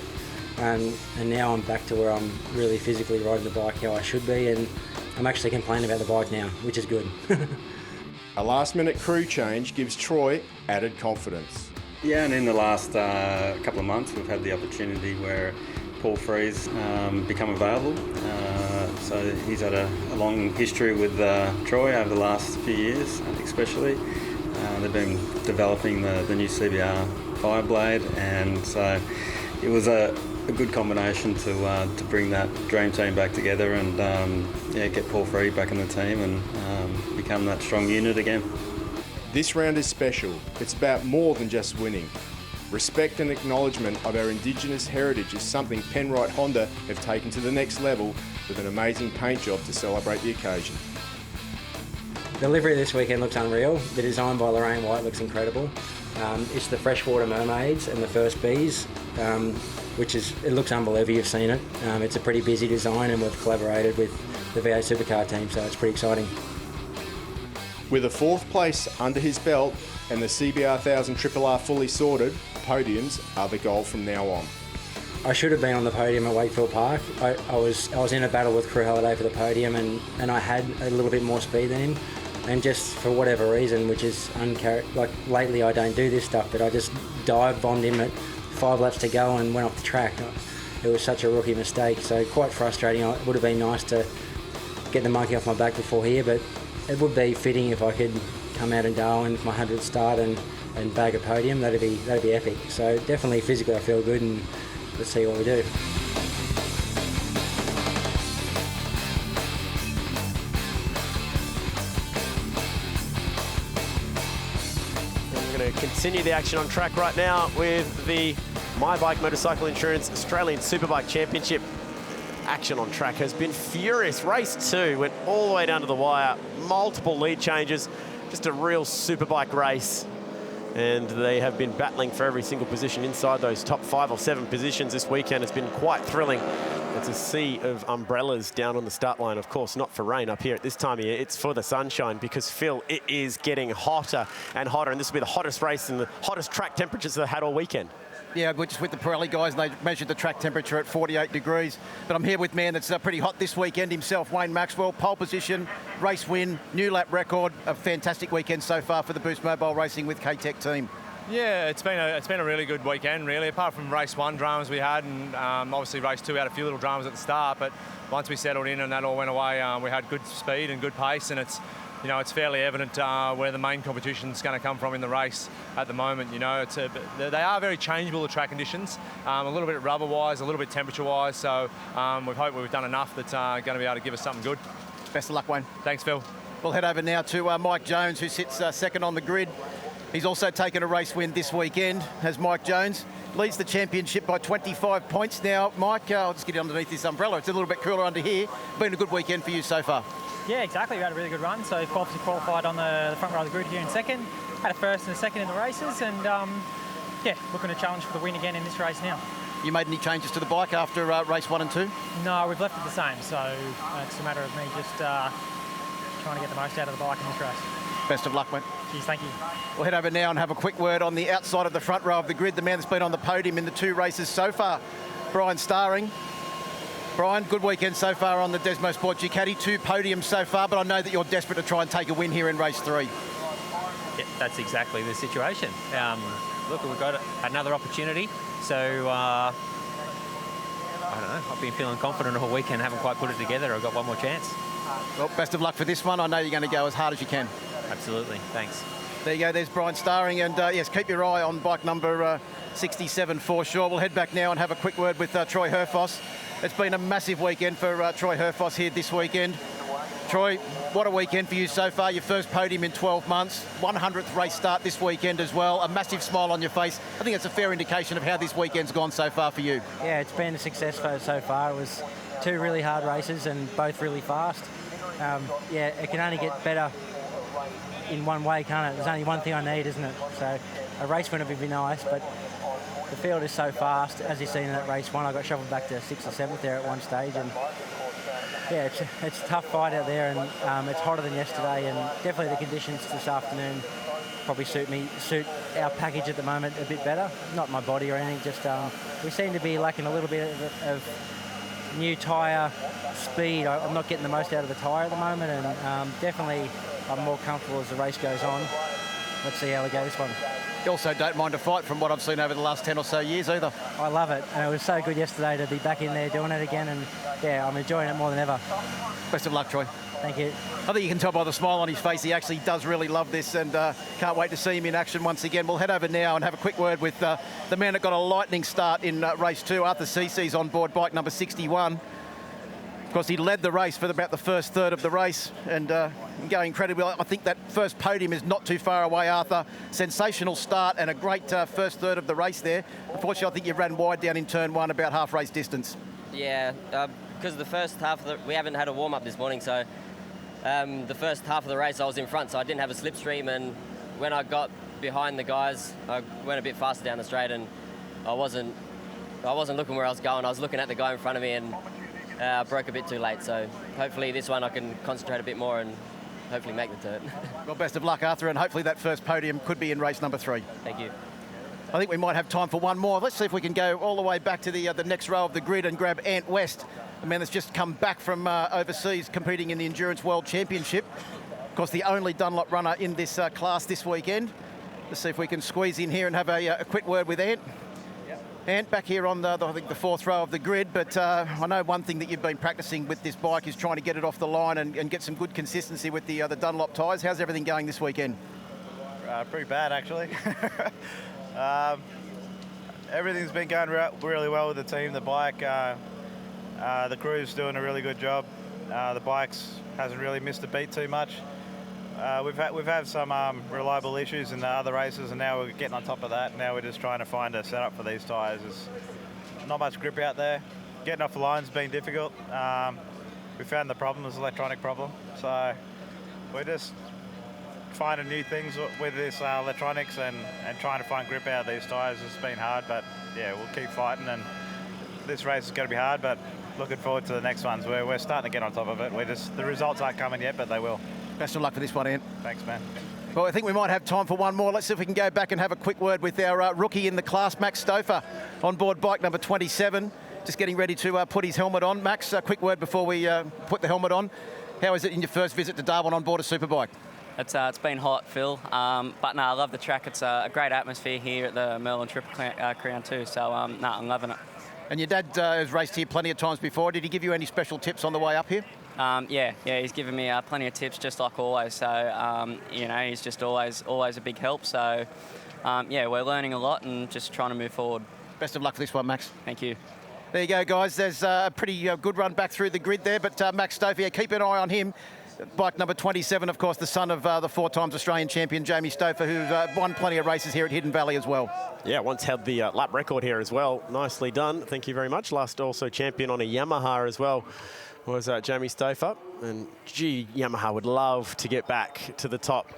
[SPEAKER 7] And now I'm back to where I'm really physically riding the bike how I should be. And I'm actually complaining about the bike now, which is good.
[SPEAKER 2] A last-minute crew change gives Troy added confidence.
[SPEAKER 20] Yeah, and in the last couple of months, we've had the opportunity where Paul Free's become available. So he's had a long history with Troy over the last few years, especially. They've been developing the new CBR Fireblade, and so it was a good combination to bring that dream team back together and yeah, get Paul Free back in the team and become that strong unit again.
[SPEAKER 2] This round is special. It's about more than just winning. Respect and acknowledgement of our Indigenous heritage is something Penrite Honda have taken to the next level with an amazing paint job to celebrate the occasion.
[SPEAKER 7] The livery this weekend looks unreal. The design by Lorraine White looks incredible. It's the freshwater mermaids and the first bees, which is, it looks unbelievable. You've seen it. It's a pretty busy design, and we've collaborated with the V8 Supercar team, so it's pretty exciting.
[SPEAKER 21] With a 4th place under his belt and the CBR 1000 Triple R fully sorted, podiums are the goal from now on.
[SPEAKER 7] I should have been on the podium at Wakefield Park. I was in a battle with Crew Halliday for the podium, and I had a little bit more speed than him. And just for whatever reason, which is like lately I don't do this stuff, but I just dive bombed him at 5 laps to go and went off the track. It was such a rookie mistake, so quite frustrating. It would have been nice to get the monkey off my back before here, but it would be fitting if I could come out in Darwin for my 100th start and bag a podium. That'd be epic. So definitely physically I feel good, and let's see what we do.
[SPEAKER 3] We're going to continue the action on track right now with the My Bike Motorcycle Insurance Australian Superbike Championship. Action on track has been furious. Race 2 went all the way down to the wire, multiple lead changes, just a real superbike race. And they have been battling for every single position inside those top 5 or 7 positions this weekend. It's been quite thrilling. It's a sea of umbrellas down on the start line. Of course, not for rain up here at this time of year. It's for the sunshine because, Phil, it is getting hotter and hotter. And this will be the hottest race and the hottest track temperatures they've had all weekend.
[SPEAKER 10] Yeah, we're just with the Pirelli guys, and they measured the track temperature at 48 degrees. But I'm here with man that's pretty hot this weekend himself, Wayne Maxwell. Pole position, race win, new lap record. A fantastic weekend so far for the Boost Mobile Racing with K-Tech team.
[SPEAKER 4] Yeah, it's been a really good weekend, really. Apart from race 1 dramas we had, and obviously race 2 had a few little dramas at the start. But once we settled in and that all went away, we had good speed and good pace, and it's fairly evident where the main competition's going to come from in the race at the moment. They are very changeable, the track conditions, a little bit rubber-wise, a little bit temperature-wise. So we hope we've done enough that's going to be able to give us something good.
[SPEAKER 10] Best of luck, Wayne.
[SPEAKER 4] Thanks, Phil.
[SPEAKER 10] We'll head over now to Mike Jones, who sits second on the grid. He's also taken a race win this weekend, as Mike Jones leads the championship by 25 points. Now, Mike, I'll just get you underneath this umbrella. It's a little bit cooler under here. Been a good weekend for you so far.
[SPEAKER 12] Yeah, exactly. We had a really good run. So obviously qualified on the front row of the grid here in second. Had a first and a second in the races, and looking to challenge for the win again in this race now.
[SPEAKER 10] You made any changes to the bike after race 1 and 2?
[SPEAKER 12] No, we've left it the same. So it's a matter of me just trying to get the most out of the bike in this race.
[SPEAKER 10] Best of luck, mate.
[SPEAKER 12] Cheers, thank you.
[SPEAKER 10] We'll head over now and have a quick word on the outside of the front row of the grid. The man that's been on the podium in the 2 races so far, Brian Starring. Brian, good weekend so far on the Desmo Sport Ducati. 2 podiums so far, but I know that you're desperate to try and take a win here in race 3.
[SPEAKER 5] Yeah, that's exactly the situation. Look, we've got another opportunity. So, I don't know. I've been feeling confident all weekend. Haven't quite put it together. I've got one more chance.
[SPEAKER 10] Well, best of luck for this one. I know you're going to go as hard as you can.
[SPEAKER 5] Absolutely. Thanks.
[SPEAKER 10] There you go. There's Brian Starring. And, yes, keep your eye on bike number 67 for sure. We'll head back now and have a quick word with Troy Herfoss. It's been a massive weekend for Troy Herfoss here this weekend. Troy, what a weekend for you so far. Your first podium in 12 months. 100th race start this weekend as well. A massive smile on your face. I think it's a fair indication of how this weekend's gone so far for you.
[SPEAKER 7] Yeah, it's been a success so far. It was 2 really hard races and both really fast. It can only get better in one way, can't it? There's only one thing I need, isn't it? So a race win would be nice, but the field is so fast. As you've seen in that race 1, I got shuffled back to 6th or 7th there at one stage, and yeah, it's a tough fight out there, and it's hotter than yesterday, and definitely the conditions this afternoon probably suit our package at the moment a bit better. Not my body or anything, just we seem to be lacking a little bit of new tyre speed. I'm not getting the most out of the tyre at the moment, and definitely I'm more comfortable as the race goes on. Let's see how we go this one.
[SPEAKER 10] You also don't mind a fight from what I've seen over the last 10 or so years either.
[SPEAKER 7] I love it, and it was so good yesterday to be back in there doing it again, and yeah, I'm enjoying it more than ever.
[SPEAKER 10] Best of luck, Troy.
[SPEAKER 7] Thank you.
[SPEAKER 10] I think you can tell by the smile on his face he actually does really love this, and can't wait to see him in action once again. We'll head over now and have a quick word with the man that got a lightning start in race 2. Arthur Cece's on board bike number 61. Of course, he led the race for about the first third of the race, and going incredibly well. I think that first podium is not too far away, Arthur. Sensational start and a great first third of the race there. Unfortunately, I think you ran wide down in turn 1, about half race distance.
[SPEAKER 16] Yeah, because the first half, we haven't had a warm-up this morning, so the first half of the race I was in front, so I didn't have a slipstream, and when I got behind the guys, I went a bit faster down the straight, and I wasn't looking where I was going. I was looking at the guy in front of me, and I broke a bit too late. So hopefully this one I can concentrate a bit more and hopefully make the turn.
[SPEAKER 13] Well, best of luck, Arthur, and hopefully that first podium could be in race number 3.
[SPEAKER 16] Thank you.
[SPEAKER 13] I think we might have time for one more. Let's see if we can go all the way back to the next row of the grid and grab Ant West, a man that's just come back from overseas competing in the Endurance World Championship. Of course, the only Dunlop runner in this class this weekend. Let's see if we can squeeze in here and have a quick word with Ant. Ant, back here on I think the 4th row of the grid, but I know one thing that you've been practicing with this bike is trying to get it off the line and get some good consistency with the Dunlop tyres. How's everything going this weekend?
[SPEAKER 6] Pretty bad, actually. Everything's been going really well with the team, the bike. The crew's doing a really good job. The bikes hasn't really missed a beat too much. We've had some reliable issues in the other races, and now we're getting on top of that. Now we're just trying to find a setup for these tyres. There's not much grip out there. Getting off the line's been difficult. We found the problem was an electronic problem, so we're just finding new things with this electronics and trying to find grip out of these tyres. It's been hard, but yeah, we'll keep fighting, and this race is going to be hard, but looking forward to the next ones. We're starting to get on top of it. The results aren't coming yet, but they will.
[SPEAKER 13] Best of luck for this one, Ant.
[SPEAKER 6] Thanks, man.
[SPEAKER 13] Well, I think we might have time for one more. Let's see if we can go back and have a quick word with our rookie in the class, Max Stouffer, on board bike number 27. Just getting ready to put his helmet on. Max, a quick word before we put the helmet on. How is it in your first visit to Darwin on board a Superbike?
[SPEAKER 22] It's been hot, Phil, but no, I love the track. It's a great atmosphere here at the Merlin Triple Crown too, so I'm loving it.
[SPEAKER 13] And your dad has raced here plenty of times before. Did he give you any special tips on the way up here?
[SPEAKER 22] Yeah, he's given me plenty of tips, just like always. So, he's just always a big help. So, we're learning a lot and just trying to move forward.
[SPEAKER 13] Best of luck for this one, Max.
[SPEAKER 22] Thank you.
[SPEAKER 13] There you go, guys. There's a pretty good run back through the grid there, but Max Stouffer, keep an eye on him. Bike number 27, of course, the son of the 4-time Australian champion, Jamie Stouffer, who's won plenty of races here at Hidden Valley as well.
[SPEAKER 3] Yeah, once held the lap record here as well. Nicely done. Thank you very much. Last also champion on a Yamaha as well was Jamie Stouffer. And gee, Yamaha would love to get back to the top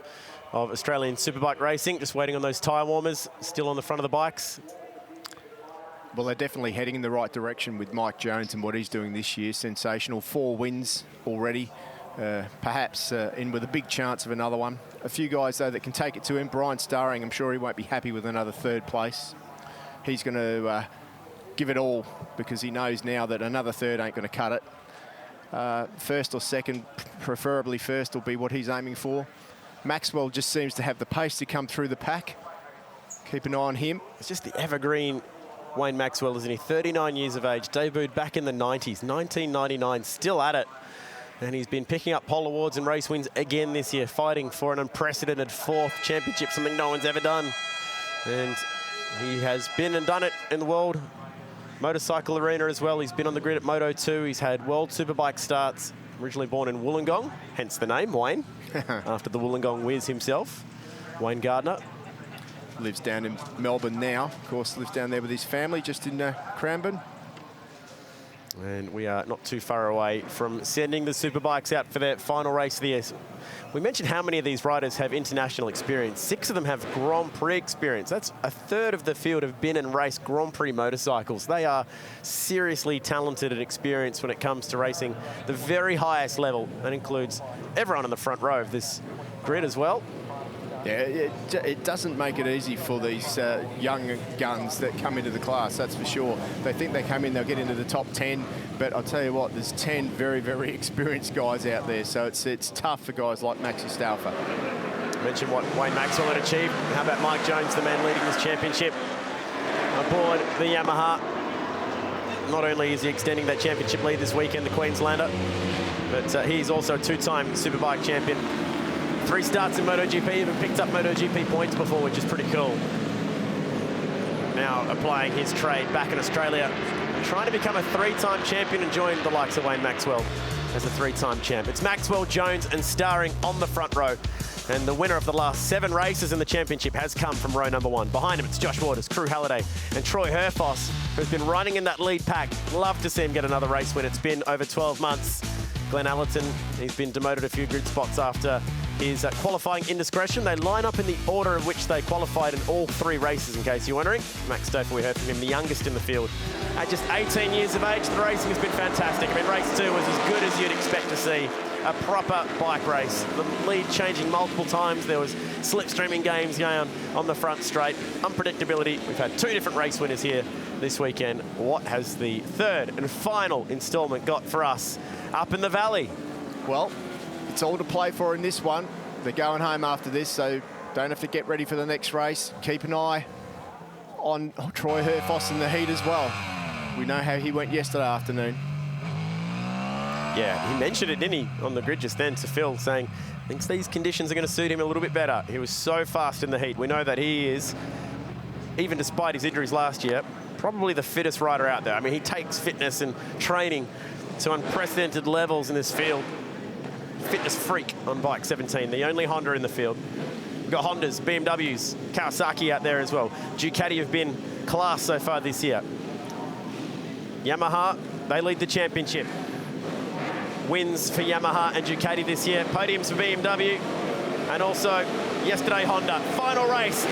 [SPEAKER 3] of Australian Superbike racing. Just waiting on those tyre warmers, still on the front of the bikes.
[SPEAKER 21] Well, they're definitely heading in the right direction with Mike Jones and what he's doing this year. Sensational. 4 wins already. Perhaps in with a big chance of another one. A few guys, though, that can take it to him. Brian Starring, I'm sure he won't be happy with another 3rd place. He's going to give it all because he knows now that another 3rd ain't going to cut it. 1st or 2nd, preferably 1st, will be what he's aiming for. Maxwell just seems to have the pace to come through the pack. Keep an eye on him.
[SPEAKER 3] It's just the evergreen Wayne Maxwell, isn't he? 39 years of age, debuted back in the 90s, 1999, still at it. And he's been picking up pole awards and race wins again this year, fighting for an unprecedented 4th championship, something no one's ever done. And he has been and done it in the world motorcycle arena as well. He's been on the grid at Moto 2. He's had World Superbike starts, originally born in Wollongong, hence the name, Wayne, after the Wollongong whiz himself, Wayne Gardner.
[SPEAKER 21] Lives down in Melbourne now. Of course, lives down there with his family, just in Cranbourne.
[SPEAKER 3] And we are not too far away from sending the Superbikes out for their final race of the year. We mentioned how many of these riders have international experience. 6 of them have Grand Prix experience. That's a 1/3 of the field have been and raced Grand Prix motorcycles. They are seriously talented and experienced when it comes to racing the very highest level. That includes everyone in the front row of this grid as well.
[SPEAKER 21] Yeah, it doesn't make it easy for these young guns that come into the class, that's for sure. They think they come in, they'll get into the top 10, but I'll tell you what, there's 10 very, very experienced guys out there, so it's tough for guys like Maxi Stouffer.
[SPEAKER 3] Mention what Wayne Maxwell had achieved. How about Mike Jones, the man leading this championship aboard the Yamaha? Not only is he extending that championship lead this weekend, the Queenslander, but he's also a 2-time Superbike champion. 3 starts in MotoGP, even picked up MotoGP points before, which is pretty cool. Now applying his trade back in Australia, trying to become a 3-time champion and join the likes of Wayne Maxwell as a 3-time champ. It's Maxwell, Jones and Starring on the front row. And the winner of the last 7 races in the championship has come from row number 1. Behind him, it's Josh Waters, Crew Halliday, and Troy Herfoss, who's been running in that lead pack. Love to see him get another race win. It's been over 12 months. Glenn Ellison, he's been demoted a few grid spots after is qualifying indiscretion. They line up in the order of which they qualified in all 3 races, in case you're wondering. Max Stoffel, we heard from him, the youngest in the field. At just 18 years of age, the racing has been fantastic. I mean, race 2 was as good as you'd expect to see. A proper bike race. The lead changing multiple times. There was slipstreaming games going on the front straight. Unpredictability. We've had 2 different race winners here this weekend. What has the 3rd and final instalment got for us up in the valley?
[SPEAKER 21] Well, it's all to play for in this one. They're going home after this, so don't have to get ready for the next race. Keep an eye on Troy Herfoss in the heat as well. We know how he went yesterday afternoon.
[SPEAKER 3] Yeah, he mentioned it, didn't he, on the grid just then to Phil, saying thinks these conditions are going to suit him a little bit better. He was so fast in the heat. We know that he is, even despite his injuries last year, probably the fittest rider out there. I mean, he takes fitness and training to unprecedented levels in this field. Fitness freak on bike 17, the only Honda in the field. We've got Hondas, BMWs, Kawasaki out there as well. Ducati have been class so far this year. Yamaha, they lead the championship. Wins for Yamaha and Ducati this year. Podiums for BMW. And also, yesterday, Honda. Final race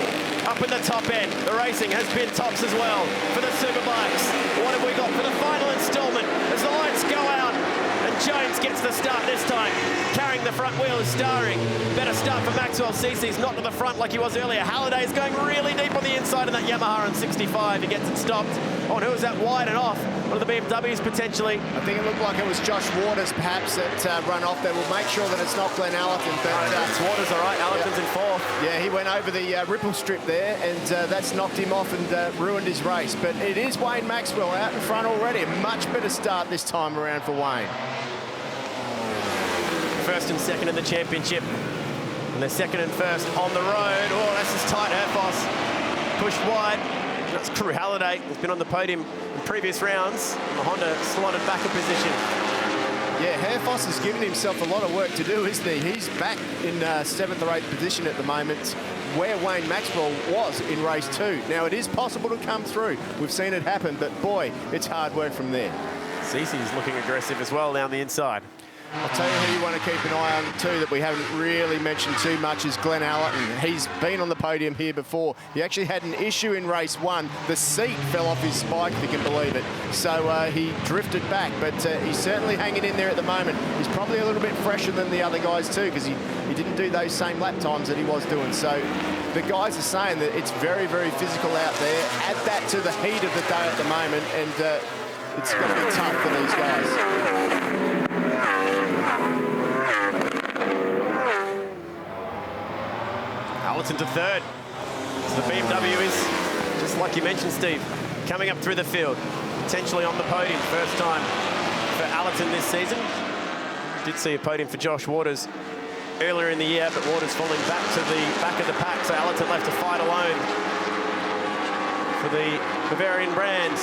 [SPEAKER 3] up in the top end. The racing has been tops as well for the Superbikes. What have we got for the final instalment? As the lights go out and Jones gets the start this time. Carrying the front wheel is starring. Better start for Maxwell. CC's not to the front like he was earlier. Halliday is going really deep on the inside of that Yamaha on 65. He gets it stopped. Oh, and who was that wide and off? One of the BMWs potentially.
[SPEAKER 21] I think it looked like it was Josh Waters perhaps that run off there. We'll make sure that it's not Glenn Ellison.
[SPEAKER 3] It's Waters, all right. Ellison's in 4th.
[SPEAKER 21] Yeah, he went over the ripple strip there, and that's knocked him off and ruined his race. But it is Wayne Maxwell out in front already. A much better start this time around for Wayne.
[SPEAKER 3] 1st and 2nd in the championship. And they're 2nd and 1st on the road. Oh, this is tight. Herfoss pushed wide. That's Crew Halliday, who's been on the podium in previous rounds. The Honda slotted back a position.
[SPEAKER 21] Yeah, Herfoss has given himself a lot of work to do, isn't he? He's back in 7th or 8th position at the moment, where Wayne Maxwell was in race 2. Now, it is possible to come through. We've seen it happen, but boy, it's hard work from there.
[SPEAKER 3] Cece's looking aggressive as well down the inside.
[SPEAKER 21] I'll tell you who you want to keep an eye on too that we haven't really mentioned too much is Glenn Ellison. He's been on the podium here before. He actually had an issue in race 1. The seat fell off his bike, if you can believe it. So he drifted back, but he's certainly hanging in there at the moment. He's probably a little bit fresher than the other guys too, because he didn't do those same lap times that he was doing. So the guys are saying that it's very, very physical out there. Add that to the heat of the day at the moment, and it's going to be tough for these guys.
[SPEAKER 3] Ellison to 3rd. So the BMW is, just like you mentioned, Steve, coming up through the field, potentially on the podium. First time for Ellison this season. Did see a podium for Josh Waters earlier in the year, but Waters falling back to the back of the pack, so Ellison left to fight alone for the Bavarian brand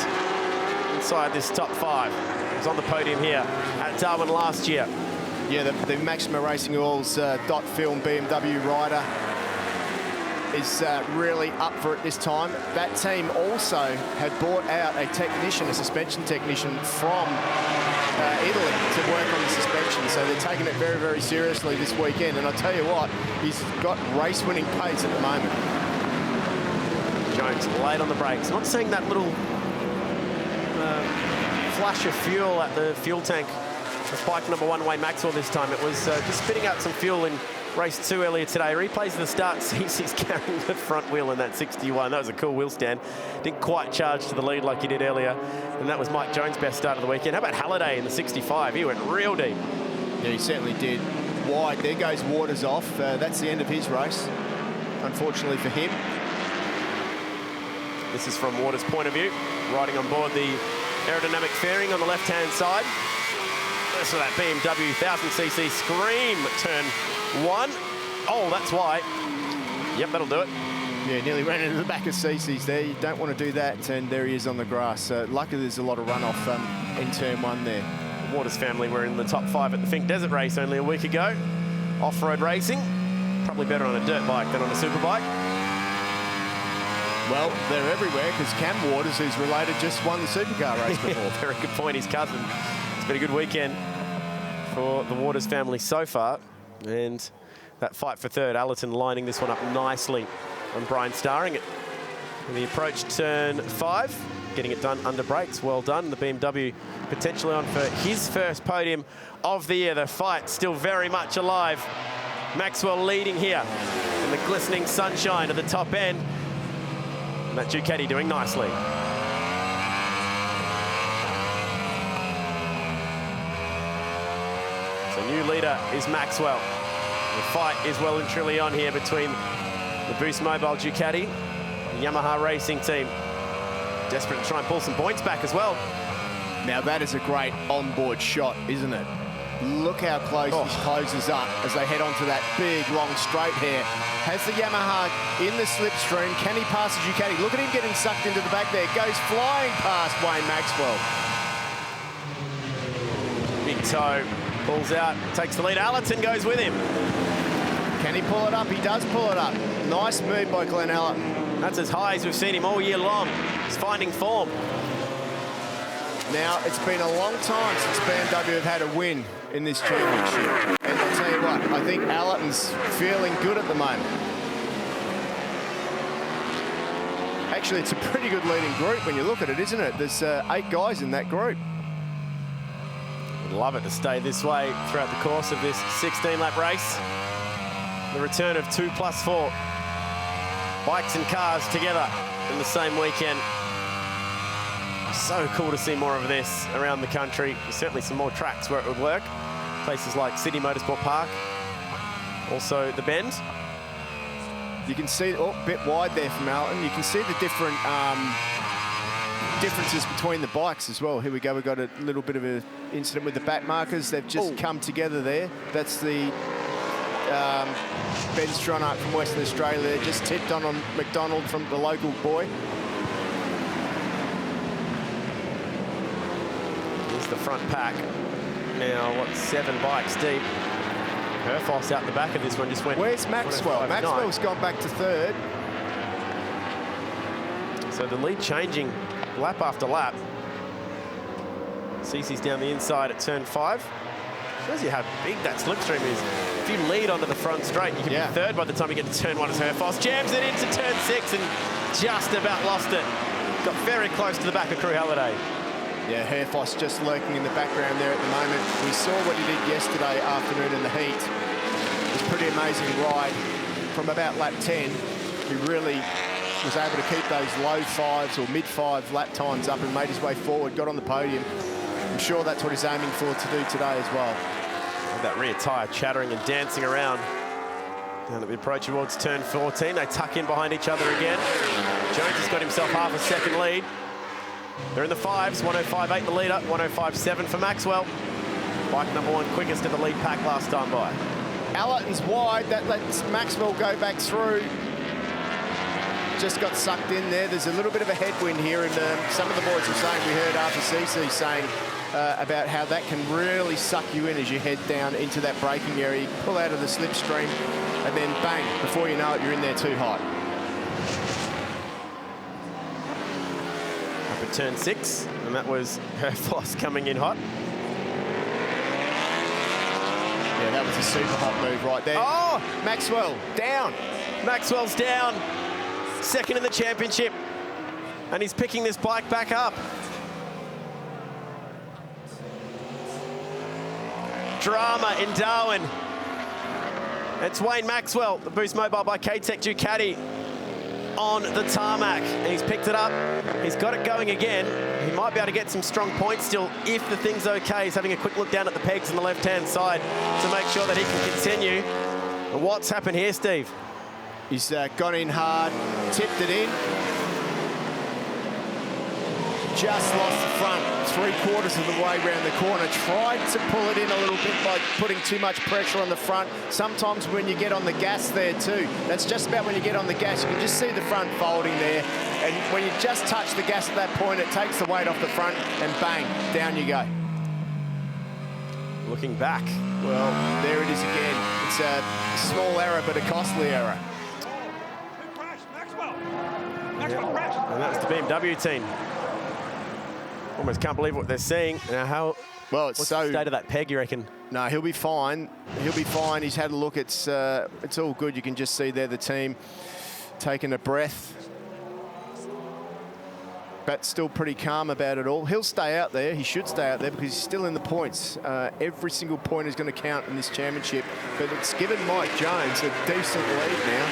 [SPEAKER 3] inside this top 5. He was on the podium here at Darwin last year.
[SPEAKER 21] Yeah, the Maxima Racing Oils dot film BMW rider is really up for it this time. That team also had bought out a technician, a suspension technician from Italy to work on the suspension. So they're taking it very, very seriously this weekend. And I tell you what, he's got race-winning pace at the moment.
[SPEAKER 3] Jones late on the brakes. Not seeing that little flash of fuel at the fuel tank of bike number 1, Wayne Maxwell this time. It was just spitting out some fuel in race 2 earlier today. Replays of the start, CC's carrying the front wheel in that 61. That was a cool wheel stand. Didn't quite charge to the lead like he did earlier. And that was Mike Jones' best start of the weekend. How about Halliday in the 65? He went real deep.
[SPEAKER 21] Yeah, he certainly did. Wide. There goes Waters off. That's the end of his race, unfortunately for him.
[SPEAKER 3] This is from Waters' point of view, riding on board the aerodynamic fairing on the left-hand side. So that BMW 1000cc Scream turn 1. Oh, that's why. Yep, that'll do it.
[SPEAKER 21] Yeah, nearly ran into the back of CC's there. You don't want to do that, and there he is on the grass. Luckily, there's a lot of runoff in turn 1 there.
[SPEAKER 3] The Waters family were in the top 5 at the Fink Desert race only a week ago. Off-road racing, probably better on a dirt bike than on a superbike.
[SPEAKER 21] Well, they're everywhere because Cam Waters, who's related, just won the supercar race before.
[SPEAKER 3] Yeah, very good point, his cousin. It's been a good weekend for the Waters family so far. And that fight for third. Ellison lining this one up nicely on Brian Starring. And the approach turn 5, getting it done under brakes. Well done. The BMW potentially on for his first podium of the year. The fight still very much alive. Maxwell leading here in the glistening sunshine at the top end. And that Ducati doing nicely. So new leader is Maxwell. The fight is well and truly on here between the Boost Mobile Ducati and Yamaha Racing Team. Desperate to try and pull some points back as well.
[SPEAKER 21] Now that is a great onboard shot, isn't it? Look how close this closes up as they head onto that big, long straight here. Has the Yamaha in the slipstream. Can he pass the Ducati? Look at him getting sucked into the back there. Goes flying past Wayne Maxwell.
[SPEAKER 3] Big toe, pulls out, takes the lead. Ellison goes with him.
[SPEAKER 21] Can he pull it up? He does pull it up. Nice move by Glenn Ellison.
[SPEAKER 3] That's as high as we've seen him all year long. He's finding form.
[SPEAKER 21] Now, it's been a long time since BMW have had a win in this championship. And I'll tell you what, I think Ellison's feeling good at the moment. Actually, it's a pretty good leading group when you look at it, isn't it? There's 8 guys in that group.
[SPEAKER 3] Would love it to stay this way throughout the course of this 16-lap race. The return of 2+4 bikes and cars together in the same weekend. So cool to see more of this around the country. There's certainly some more tracks where it would work. Places like Sydney Motorsport Park, also the Bend.
[SPEAKER 21] You can see, a bit wide there from Ellison. You can see the different differences between the bikes as well. Here we go, we've got a little bit of an incident with the back markers. They've just come together there. That's the Ben Stronach from Western Australia. Just tipped on McDonald from the local boy.
[SPEAKER 3] Here's the front pack. Now, 7 bikes deep. Herfoss out the back of this one just went...
[SPEAKER 21] Where's Maxwell? Maxwell's gone back to 3rd.
[SPEAKER 3] So the lead changing lap after lap. Cece's down the inside at turn 5. Shows you how big that slipstream is. If you lead onto the front straight, you can be 3rd by the time you get to turn 1 as Herfoss. Jams it into turn 6 and just about lost it. Got very close to the back of Crew Halliday.
[SPEAKER 21] Yeah, Herfoss just lurking in the background there at the moment. We saw what he did yesterday afternoon in the heat. It was a pretty amazing ride. From about lap 10, he really was able to keep those low 5s or mid-5 lap times up and made his way forward, got on the podium. I'm sure that's what he's aiming for to do today as well.
[SPEAKER 3] With that rear tyre chattering and dancing around. Down at the approach towards turn 14, they tuck in behind each other again. Jones has got himself half a second lead. They're in the 5s, 105.8 the leader, 105.7 for Maxwell. Bike number 1 quickest of the lead pack last time by.
[SPEAKER 21] Ellison's wide, that lets Maxwell go back through. Just got sucked in there. There's a little bit of a headwind here, and some of the boys were saying, we heard Arthur Cece saying about how that can really suck you in as you head down into that braking area. You pull out of the slipstream, and then bang, before you know it, you're in there too hot.
[SPEAKER 3] Up at turn 6, and that was Herfoss coming in hot.
[SPEAKER 21] Yeah, that was a super hot move right there. Oh, Maxwell down.
[SPEAKER 3] Maxwell's down. 2nd in the championship, and he's picking this bike back up. Drama in Darwin. It's Wayne Maxwell, the Boost Mobile by K-Tech Ducati, on the tarmac. And he's picked it up. He's got it going again. He might be able to get some strong points still if the thing's okay. He's having a quick look down at the pegs on the left-hand side to make sure that he can continue. And what's happened here, Steve?
[SPEAKER 21] He's gone in hard, tipped it in. Just lost the front 3/4 of the way around the corner. Tried to pull it in a little bit by putting too much pressure on the front. Sometimes when you get on the gas there too, that's just about when you get on the gas, you can just see the front folding there. And when you just touch the gas at that point, it takes the weight off the front and bang, down you go.
[SPEAKER 3] Looking back.
[SPEAKER 21] Well, there it is again. It's a small error, but a costly error.
[SPEAKER 3] And that was the BMW team. Almost can't believe what they're seeing. Now, how
[SPEAKER 21] Well, it's
[SPEAKER 3] What's
[SPEAKER 21] so...
[SPEAKER 3] the state of that peg, you reckon?
[SPEAKER 21] No, he'll be fine. He'll be fine. He's had a look. It's all good. You can just see there the team taking a breath. But still pretty calm about it all. He'll stay out there. He should stay out there because he's still in the points. Every single point is going to count in this championship. But it's given Mike Jones a decent lead now.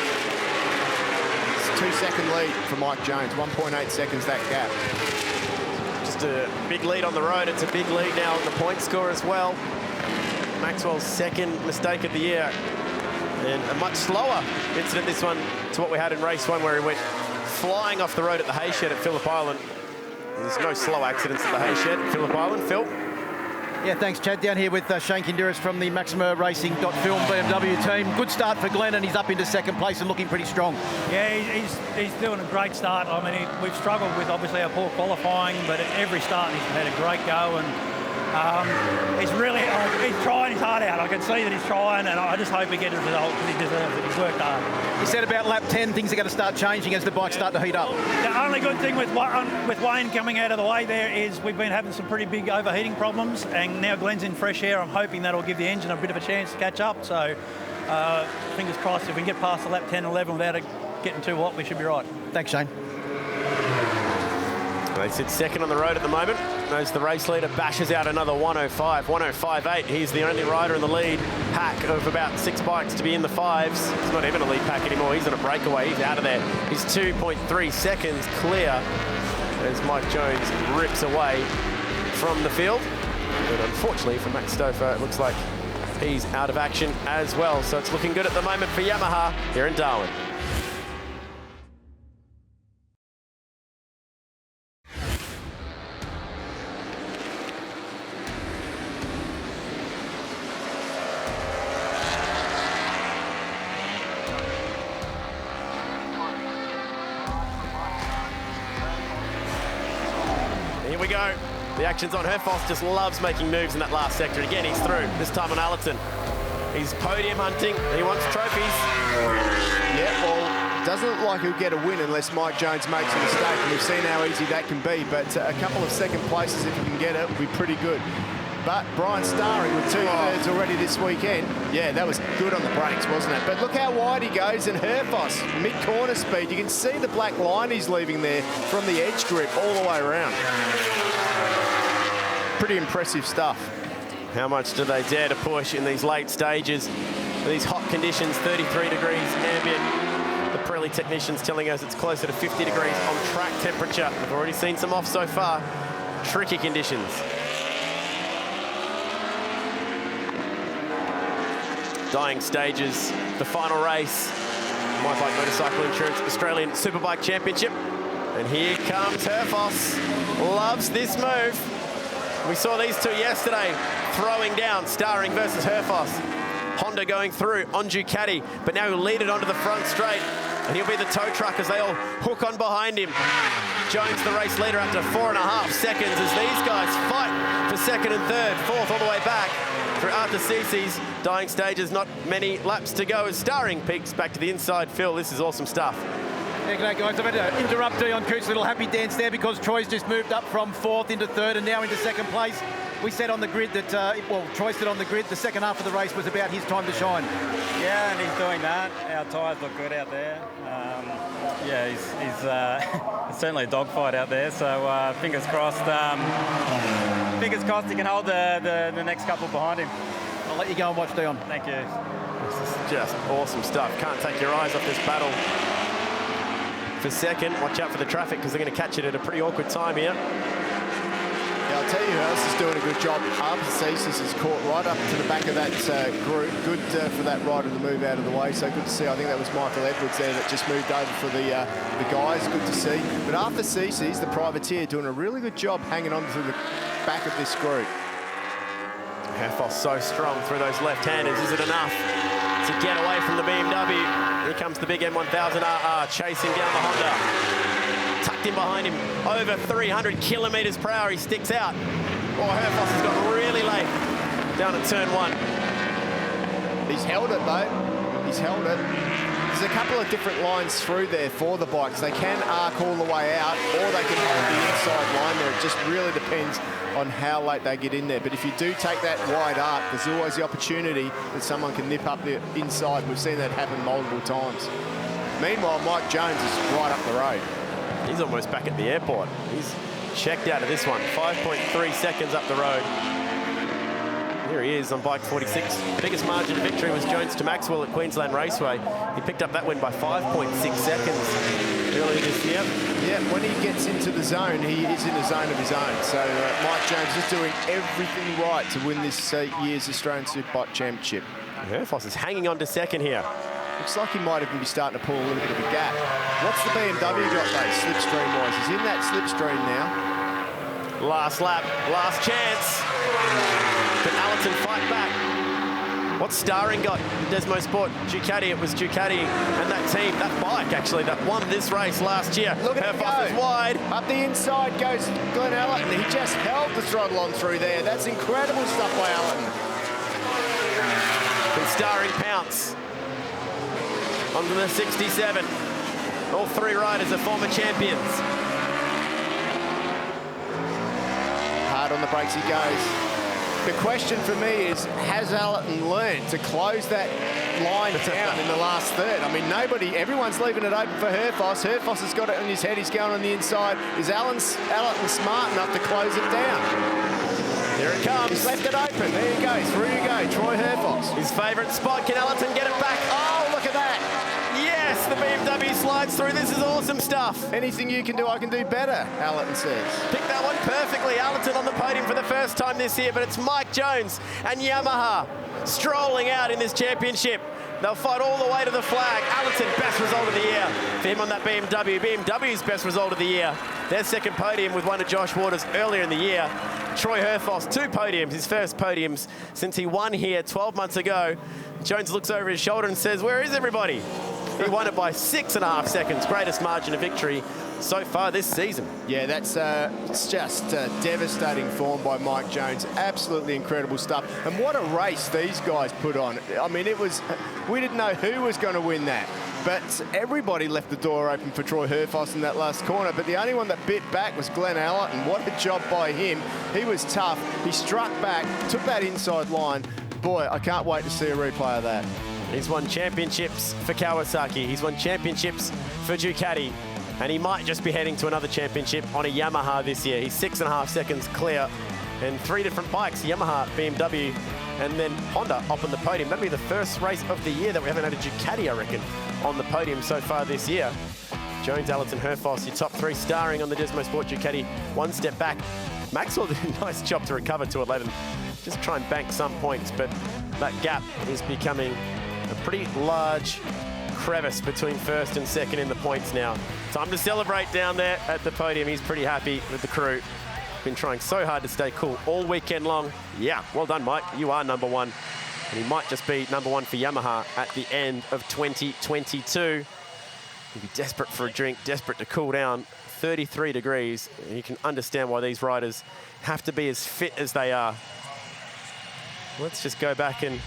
[SPEAKER 21] It's a 2-second lead for Mike Jones. 1.8 seconds that gap.
[SPEAKER 3] Just a big lead on the road. It's a big lead now on the point score as well. Maxwell's second mistake of the year. And a much slower incident, this one, to what we had in race 1, where he went flying off the road at the hay shed at Phillip Island. There's no slow accidents at the hay shed at Phillip Island. Phil?
[SPEAKER 10] Yeah, thanks, Chad. Down here with Shane Kinderis from the Maxima Racing.film BMW team. Good start for Glenn, and he's up into second place and looking pretty strong.
[SPEAKER 1] Yeah, he's doing a great start. I mean, we've struggled with obviously our poor qualifying, but at every start he's had a great go, and he's trying his heart out. I can see that he's trying, and I just hope he gets a result because he deserves it. He's worked hard.
[SPEAKER 10] You said about lap 10, things are going to start changing as the bikes start to heat up.
[SPEAKER 1] The only good thing with Wayne coming out of the way there is we've been having some pretty big overheating problems, and now Glenn's in fresh air. I'm hoping that'll give the engine a bit of a chance to catch up. So fingers crossed, if we can get past the lap 10, 11 without it getting too hot, we should be right.
[SPEAKER 10] Thanks, Shane.
[SPEAKER 3] They sit second on the road at the moment. As the race leader bashes out another 105, 105.8. He's the only rider in the lead pack of about 6 bikes to be in the 5s. He's not even a lead pack anymore. He's on a breakaway. He's out of there. He's 2.3 seconds clear as Mike Jones rips away from the field. But unfortunately for Max Stouffer, it looks like he's out of action as well. So it's looking good at the moment for Yamaha here in Darwin. Here we go. The action's on. Herfoss just loves making moves in that last sector. Again, he's through, this time on Ellison. He's podium hunting. He wants trophies.
[SPEAKER 21] Yeah, well, doesn't look like he'll get a win unless Mike Jones makes a mistake, and we've seen how easy that can be. But a couple of second places, if he can get it, will be pretty good. But Brian Starring with 2/3 already this weekend. Yeah, that was good on the brakes, wasn't it? But look how wide he goes, and Herfoss, mid-corner speed. You can see the black line he's leaving there from the edge grip all the way around. Pretty impressive stuff.
[SPEAKER 3] How much do they dare to push in these late stages? These hot conditions, 33 degrees ambient. The Pirelli technicians telling us it's closer to 50 degrees on track temperature. We've already seen some off so far. Tricky conditions. Dying stages, the final race. My Bike Motorcycle Insurance Australian Superbike Championship. And here comes Herfoss. Loves this move. We saw these two yesterday throwing down, Starring versus Herfoss. Honda going through on Ducati, but now he'll lead it onto the front straight, and he'll be the tow truck as they all hook on behind him. Jones, the race leader, up to 4.5 seconds as these guys fight for second and third, fourth all the way back through after CC's dying stages. Not many laps to go as Starring peaks back to the inside. Phil, this is awesome stuff.
[SPEAKER 10] Yeah, g'day guys. I'm going to interrupt Dion Coote's little happy dance there because Troy's just moved up from 4th into 3rd and now into 2nd place. We said on the grid that, well, Troy said on the grid the second half of the race was about his time to shine.
[SPEAKER 11] Yeah, and he's doing that. Our tyres look good out there. Yeah, he's certainly a dogfight out there, so fingers crossed. Fingers crossed he can hold the next couple behind him.
[SPEAKER 10] I'll let you go and watch Dion.
[SPEAKER 11] Thank you.
[SPEAKER 3] This is just awesome stuff. Can't take your eyes off this battle. For second, watch out for the traffic because they're going to catch it at a pretty awkward time here.
[SPEAKER 21] Yeah, I'll tell you who else is doing a good job. Arthur is caught right up to the back of that group. Good for that rider to move out of the way. So good to see. I think that was Michael Edwards there that just moved over for the guys. Good to see. But Arthur Cece's the privateer doing a really good job hanging on to the back of this group.
[SPEAKER 3] Herfoss so strong through those left-handers. Is it enough to get away from the BMW? Here comes the big M1000RR chasing down the Honda. Tucked in behind him, over 300 kilometres per hour. He sticks out. Oh, Herfoss has got really late down at turn 1.
[SPEAKER 21] He's held it though. He's held it. There's a couple of different lines through there for the bikes. They can arc all the way out, or they can hold the inside line there. It just really depends on how late they get in there. But if you do take that wide arc, there's always the opportunity that someone can nip up the inside. We've seen that happen multiple times. Meanwhile, Mike Jones is right up the road.
[SPEAKER 3] He's almost back at the airport. He's checked out of this one. 5.3 seconds up the road. Here he is on bike 46. Biggest margin of victory was Jones to Maxwell at Queensland Raceway. He picked up that win by 5.6 seconds earlier this year.
[SPEAKER 21] Yeah, when he gets into the zone, he is in a zone of his own. So Mike Jones is doing everything right to win this year's Australian Superbike Championship.
[SPEAKER 3] Herfoss is hanging on to second here.
[SPEAKER 21] Looks like he might even be starting to pull a little bit of a gap. What's the BMW got though, slipstream-wise? He's in that slipstream now.
[SPEAKER 3] Last lap, last chance. Can Ellison fight back? What's Starring got? Desmo Sport, Ducati. It was Ducati and that team, that bike actually, that won this race last year.
[SPEAKER 21] Look at him go.
[SPEAKER 3] Was wide.
[SPEAKER 21] Up the inside goes Glenn Ellison. He just held the throttle on through there. That's incredible stuff by Ellison.
[SPEAKER 3] Can Starring pounce onto the 67. All three riders are former champions.
[SPEAKER 21] Hard on the brakes he goes. The question for me is, has Ellison learned to close that line down in the last third? I mean, everyone's leaving it open for Herfoss. Herfoss has got it in his head. He's going on the inside. Is Ellison smart enough to close it down?
[SPEAKER 3] Here it comes.
[SPEAKER 21] He's left it open. There you go. Through you go. Troy Herfoss.
[SPEAKER 3] His favourite spot. Can Ellison get it back?
[SPEAKER 21] Oh, look at that.
[SPEAKER 3] Yes, the BMW slides through. This is awesome stuff.
[SPEAKER 21] Anything you can do, I can do better, Ellison says.
[SPEAKER 3] Picked that one perfectly. Ellison on the podium for the first time this year, but it's Mike Jones and Yamaha strolling out in this championship. They'll fight all the way to the flag. Ellison, best result of the year for him on that BMW. BMW's best result of the year. Their second podium with one of Josh Waters earlier in the year. Troy Herfoss, 2 podiums, his first podiums since he won here 12 months ago. Jones looks over his shoulder and says, "Where is everybody?" He won it by 6.5 seconds, greatest margin of victory so far this season.
[SPEAKER 21] Yeah, that's it's just devastating form by Mike Jones. Absolutely incredible stuff. And what a race these guys put on. I mean, we didn't know who was going to win that. But everybody left the door open for Troy Herfoss in that last corner. But the only one that bit back was Glenn Ellison. What a job by him. He was tough. He struck back, took that inside line. Boy, I can't wait to see a replay of that.
[SPEAKER 3] He's won championships for Kawasaki. He's won championships for Ducati. And he might just be heading to another championship on a Yamaha this year. He's 6.5 seconds clear. And 3 different bikes, Yamaha, BMW, and then Honda up on the podium. That'll be the first race of the year that we haven't had a Ducati, I reckon, on the podium so far this year. Jones, Ellison, Herfoss, your top 3 Starring on the Desmo Sport Ducati. 1 step back. Maxwell did a nice job to recover to 11. Just try and bank some points, but that gap is becoming a pretty large crevice between first and second in the points now. Time to celebrate down there at the podium. He's pretty happy with the crew. Been trying so hard to stay cool all weekend long. Yeah, well done, Mike. You are number 1. And he might just be number 1 for Yamaha at the end of 2022. He'll be desperate for a drink, desperate to cool down. 33 degrees. And you can understand why these riders have to be as fit as they are. Let's just go back and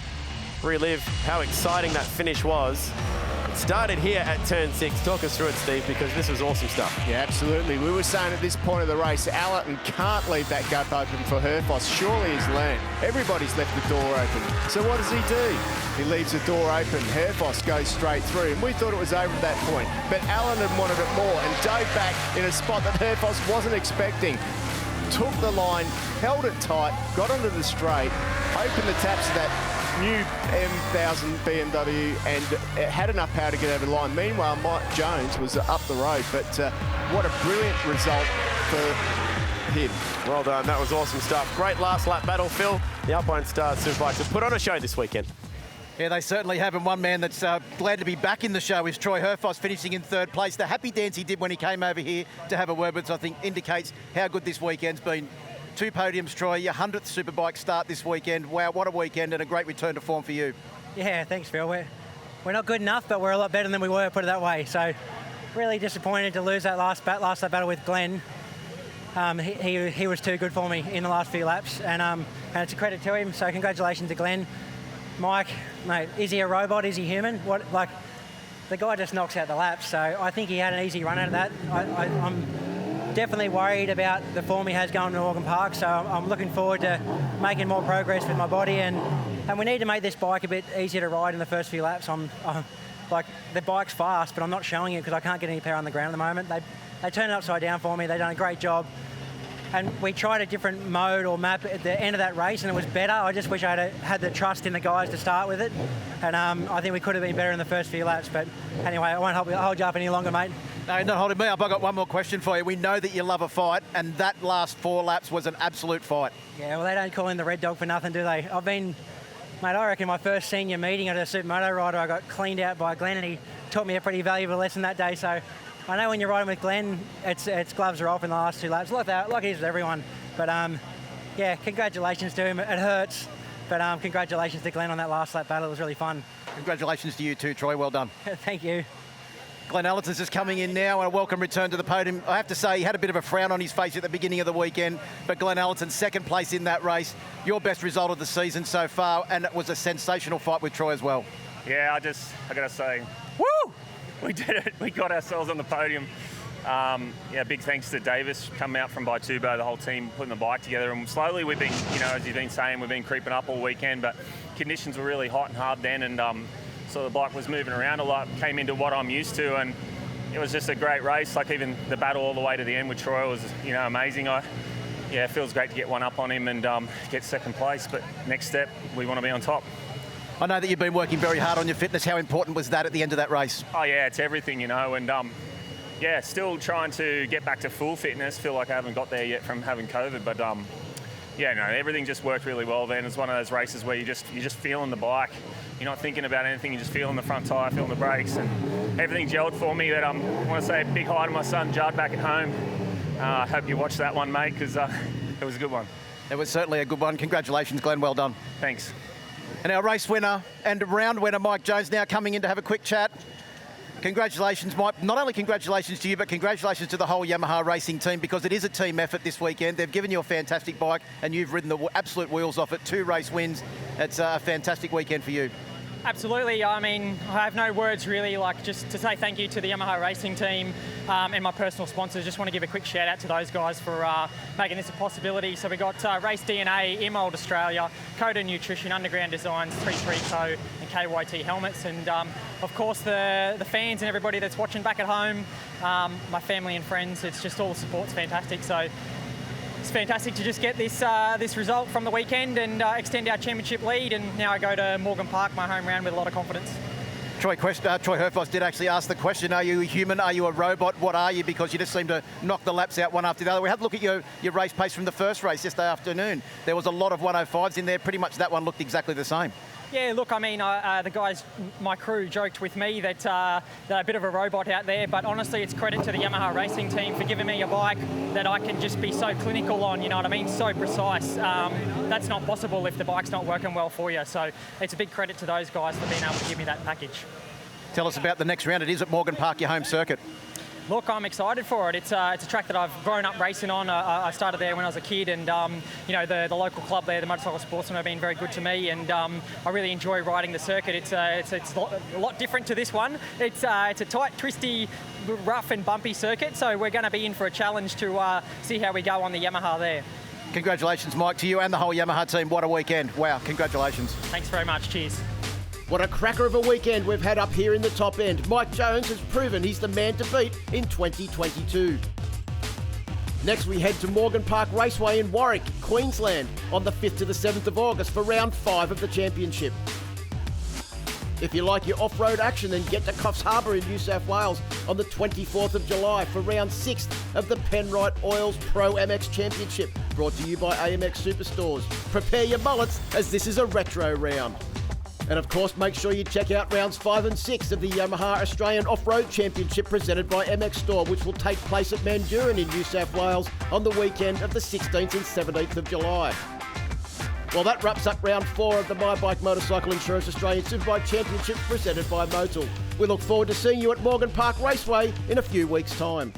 [SPEAKER 3] relive how exciting that finish was. It started here at turn 6. Talk us through it, Steve, because this was awesome stuff.
[SPEAKER 21] Yeah, absolutely. We were saying at this point of the race, Ellison can't leave that gap open for Herfoss. Surely he's learned. Everybody's left the door open. So what does he do? He leaves the door open. Herfoss goes straight through. And we thought it was over at that point. But Ellison wanted it more and dove back in a spot that Herfoss wasn't expecting. Took the line, held it tight, got onto the straight, opened the taps of that new M1000 BMW and it had enough power to get over the line. Meanwhile, Mike Jones was up the road, but what a brilliant result for him.
[SPEAKER 3] Well done, that was awesome stuff. Great last lap battle, Phil. The Alpine Stars Superbikes have put on a show this weekend.
[SPEAKER 10] Yeah, they certainly have, and one man that's glad to be back in the show is Troy Herfoss, finishing in 3rd place. The happy dance he did when he came over here to have a word with us, I think, indicates how good this weekend's been. 2 podiums, Troy, your 100th Superbike start this weekend. Wow, what a weekend and a great return to form for you.
[SPEAKER 7] Yeah, thanks, Phil. We're not good enough, but we're a lot better than we were, put it that way. So really disappointed to lose that last battle with Glenn. He was too good for me in the last few laps, and it's a credit to him, so congratulations to Glenn. Mike, mate, is he a robot? Is he human? The guy just knocks out the laps, so I think he had an easy run out of that. I'm definitely worried about the form he has going to Morgan Park, so I'm looking forward to making more progress with my body, and we need to make this bike a bit easier to ride in the first few laps. Like, the bike's fast, but I'm not showing it because I can't get any power on the ground at the moment. They turned it upside down for me. They've done a great job. And we tried a different mode or map at the end of that race, and it was better. I just wish I had the trust in the guys to start with it. And I think we could have been better in the first few laps. But anyway, I won't hold you up any longer, mate.
[SPEAKER 13] No, not holding me up. I've got one more question for you. We know that you love a fight, and that last 4 laps was an absolute fight.
[SPEAKER 7] Yeah, well, they don't call him the Red Dog for nothing, do they? Mate, I reckon my first senior meeting at a supermoto rider, I got cleaned out by Glenn, and he taught me a pretty valuable lesson that day. So I know when you're riding with Glenn, it's gloves are off in the last 2 laps, like it is with everyone. But yeah, congratulations to him. It hurts, but congratulations to Glenn on that last lap battle. It was really fun.
[SPEAKER 13] Congratulations to you too, Troy. Well done.
[SPEAKER 7] Thank you.
[SPEAKER 13] Glenn Ellison's just coming in now, and a welcome return to the podium. I have to say, he had a bit of a frown on his face at the beginning of the weekend, but Glenn Ellison, second place in that race. Your best result of the season so far, and it was a sensational fight with Troy as well.
[SPEAKER 17] Yeah, I got to say, woo! We did it. We got ourselves on the podium. Yeah, big thanks to Davis coming out from Baitubo, the whole team putting the bike together. And slowly we've been, as you've been saying, we've been creeping up all weekend, but conditions were really hot and hard then, and so the bike was moving around a lot, came into what I'm used to, and it was just a great race. Like, even the battle all the way to the end with Troy was, amazing. It feels great to get one up on him and get second place, but next step, we want to be on top.
[SPEAKER 13] I know that you've been working very hard on your fitness. How important was that at the end of that race?
[SPEAKER 17] Oh yeah, it's everything, and yeah, still trying to get back to full fitness. Feel like I haven't got there yet from having COVID, but yeah, no, everything just worked really well then. It's one of those races where you're just feeling the bike. You're not thinking about anything, you're just feeling the front tyre, feeling the brakes, and everything gelled for me. That I want to say a big hi to my son Judd back at home. I hope you watched that one, mate, because it was a good one.
[SPEAKER 13] It was certainly a good one. Congratulations, Glenn, well done.
[SPEAKER 17] Thanks.
[SPEAKER 13] And our race winner and round winner, Mike Jones, now coming in to have a quick chat. Congratulations, Mike. Not only congratulations to you, but congratulations to the whole Yamaha racing team, because it is a team effort this weekend. They've given you a fantastic bike, and you've ridden the absolute wheels off it. 2 race wins. It's a fantastic weekend for you.
[SPEAKER 12] Absolutely. I mean, I have no words really, just to say thank you to the Yamaha racing team and my personal sponsors. Just want to give a quick shout out to those guys for making this a possibility. So we got Race DNA, Mold Australia, Coda Nutrition, Underground Designs, 33 Co and KYT Helmets, and of course the fans and everybody that's watching back at home, my family and friends. It's just all the support's fantastic. So it's fantastic to just get this result from the weekend and extend our championship lead, and now I go to Morgan Park, my home round, with a lot of confidence.
[SPEAKER 13] Troy Herfoss did actually ask the question, are you a human, are you a robot, what are you? Because you just seem to knock the laps out one after the other. We had a look at your race pace from the first race yesterday afternoon. There was a lot of 105s in there. Pretty much that one looked exactly the same.
[SPEAKER 12] Yeah, look, I mean, the guys, my crew, joked with me that they're a bit of a robot out there, but honestly, it's credit to the Yamaha racing team for giving me a bike that I can just be so clinical on, you know what I mean, so precise. That's not possible if the bike's not working well for you, so it's a big credit to those guys for being able to give me that package.
[SPEAKER 13] Tell us about the next round. It is at Morgan Park, your home circuit.
[SPEAKER 12] Look, I'm excited for it. It's a track that I've grown up racing on. I started there when I was a kid, and the local club there, the Motorcycle Sportsmen, have been very good to me, and I really enjoy riding the circuit. It's a lot different to this one. It's a tight, twisty, rough and bumpy circuit, so we're going to be in for a challenge to see how we go on the Yamaha there.
[SPEAKER 13] Congratulations, Mike, to you and the whole Yamaha team. What a weekend. Wow, congratulations.
[SPEAKER 12] Thanks very much. Cheers.
[SPEAKER 8] What a cracker of a weekend we've had up here in the top end. Mike Jones has proven he's the man to beat in 2022. Next we head to Morgan Park Raceway in Warwick, Queensland on the 5th to the 7th of August for round 5 of the championship. If you like your off-road action, then get to Coffs Harbour in New South Wales on the 24th of July for round 6 of the Penrite Oils Pro MX Championship, brought to you by AMX Superstores. Prepare your mullets as this is a retro round. And of course, make sure you check out rounds 5 and 6 of the Yamaha Australian Off-Road Championship presented by MX Store, which will take place at Mandurin in New South Wales on the weekend of the 16th and 17th of July. Well, that wraps up round 4 of the My Bike Motorcycle Insurance Australian Superbike Championship presented by Motul. We look forward to seeing you at Morgan Park Raceway in a few weeks' time.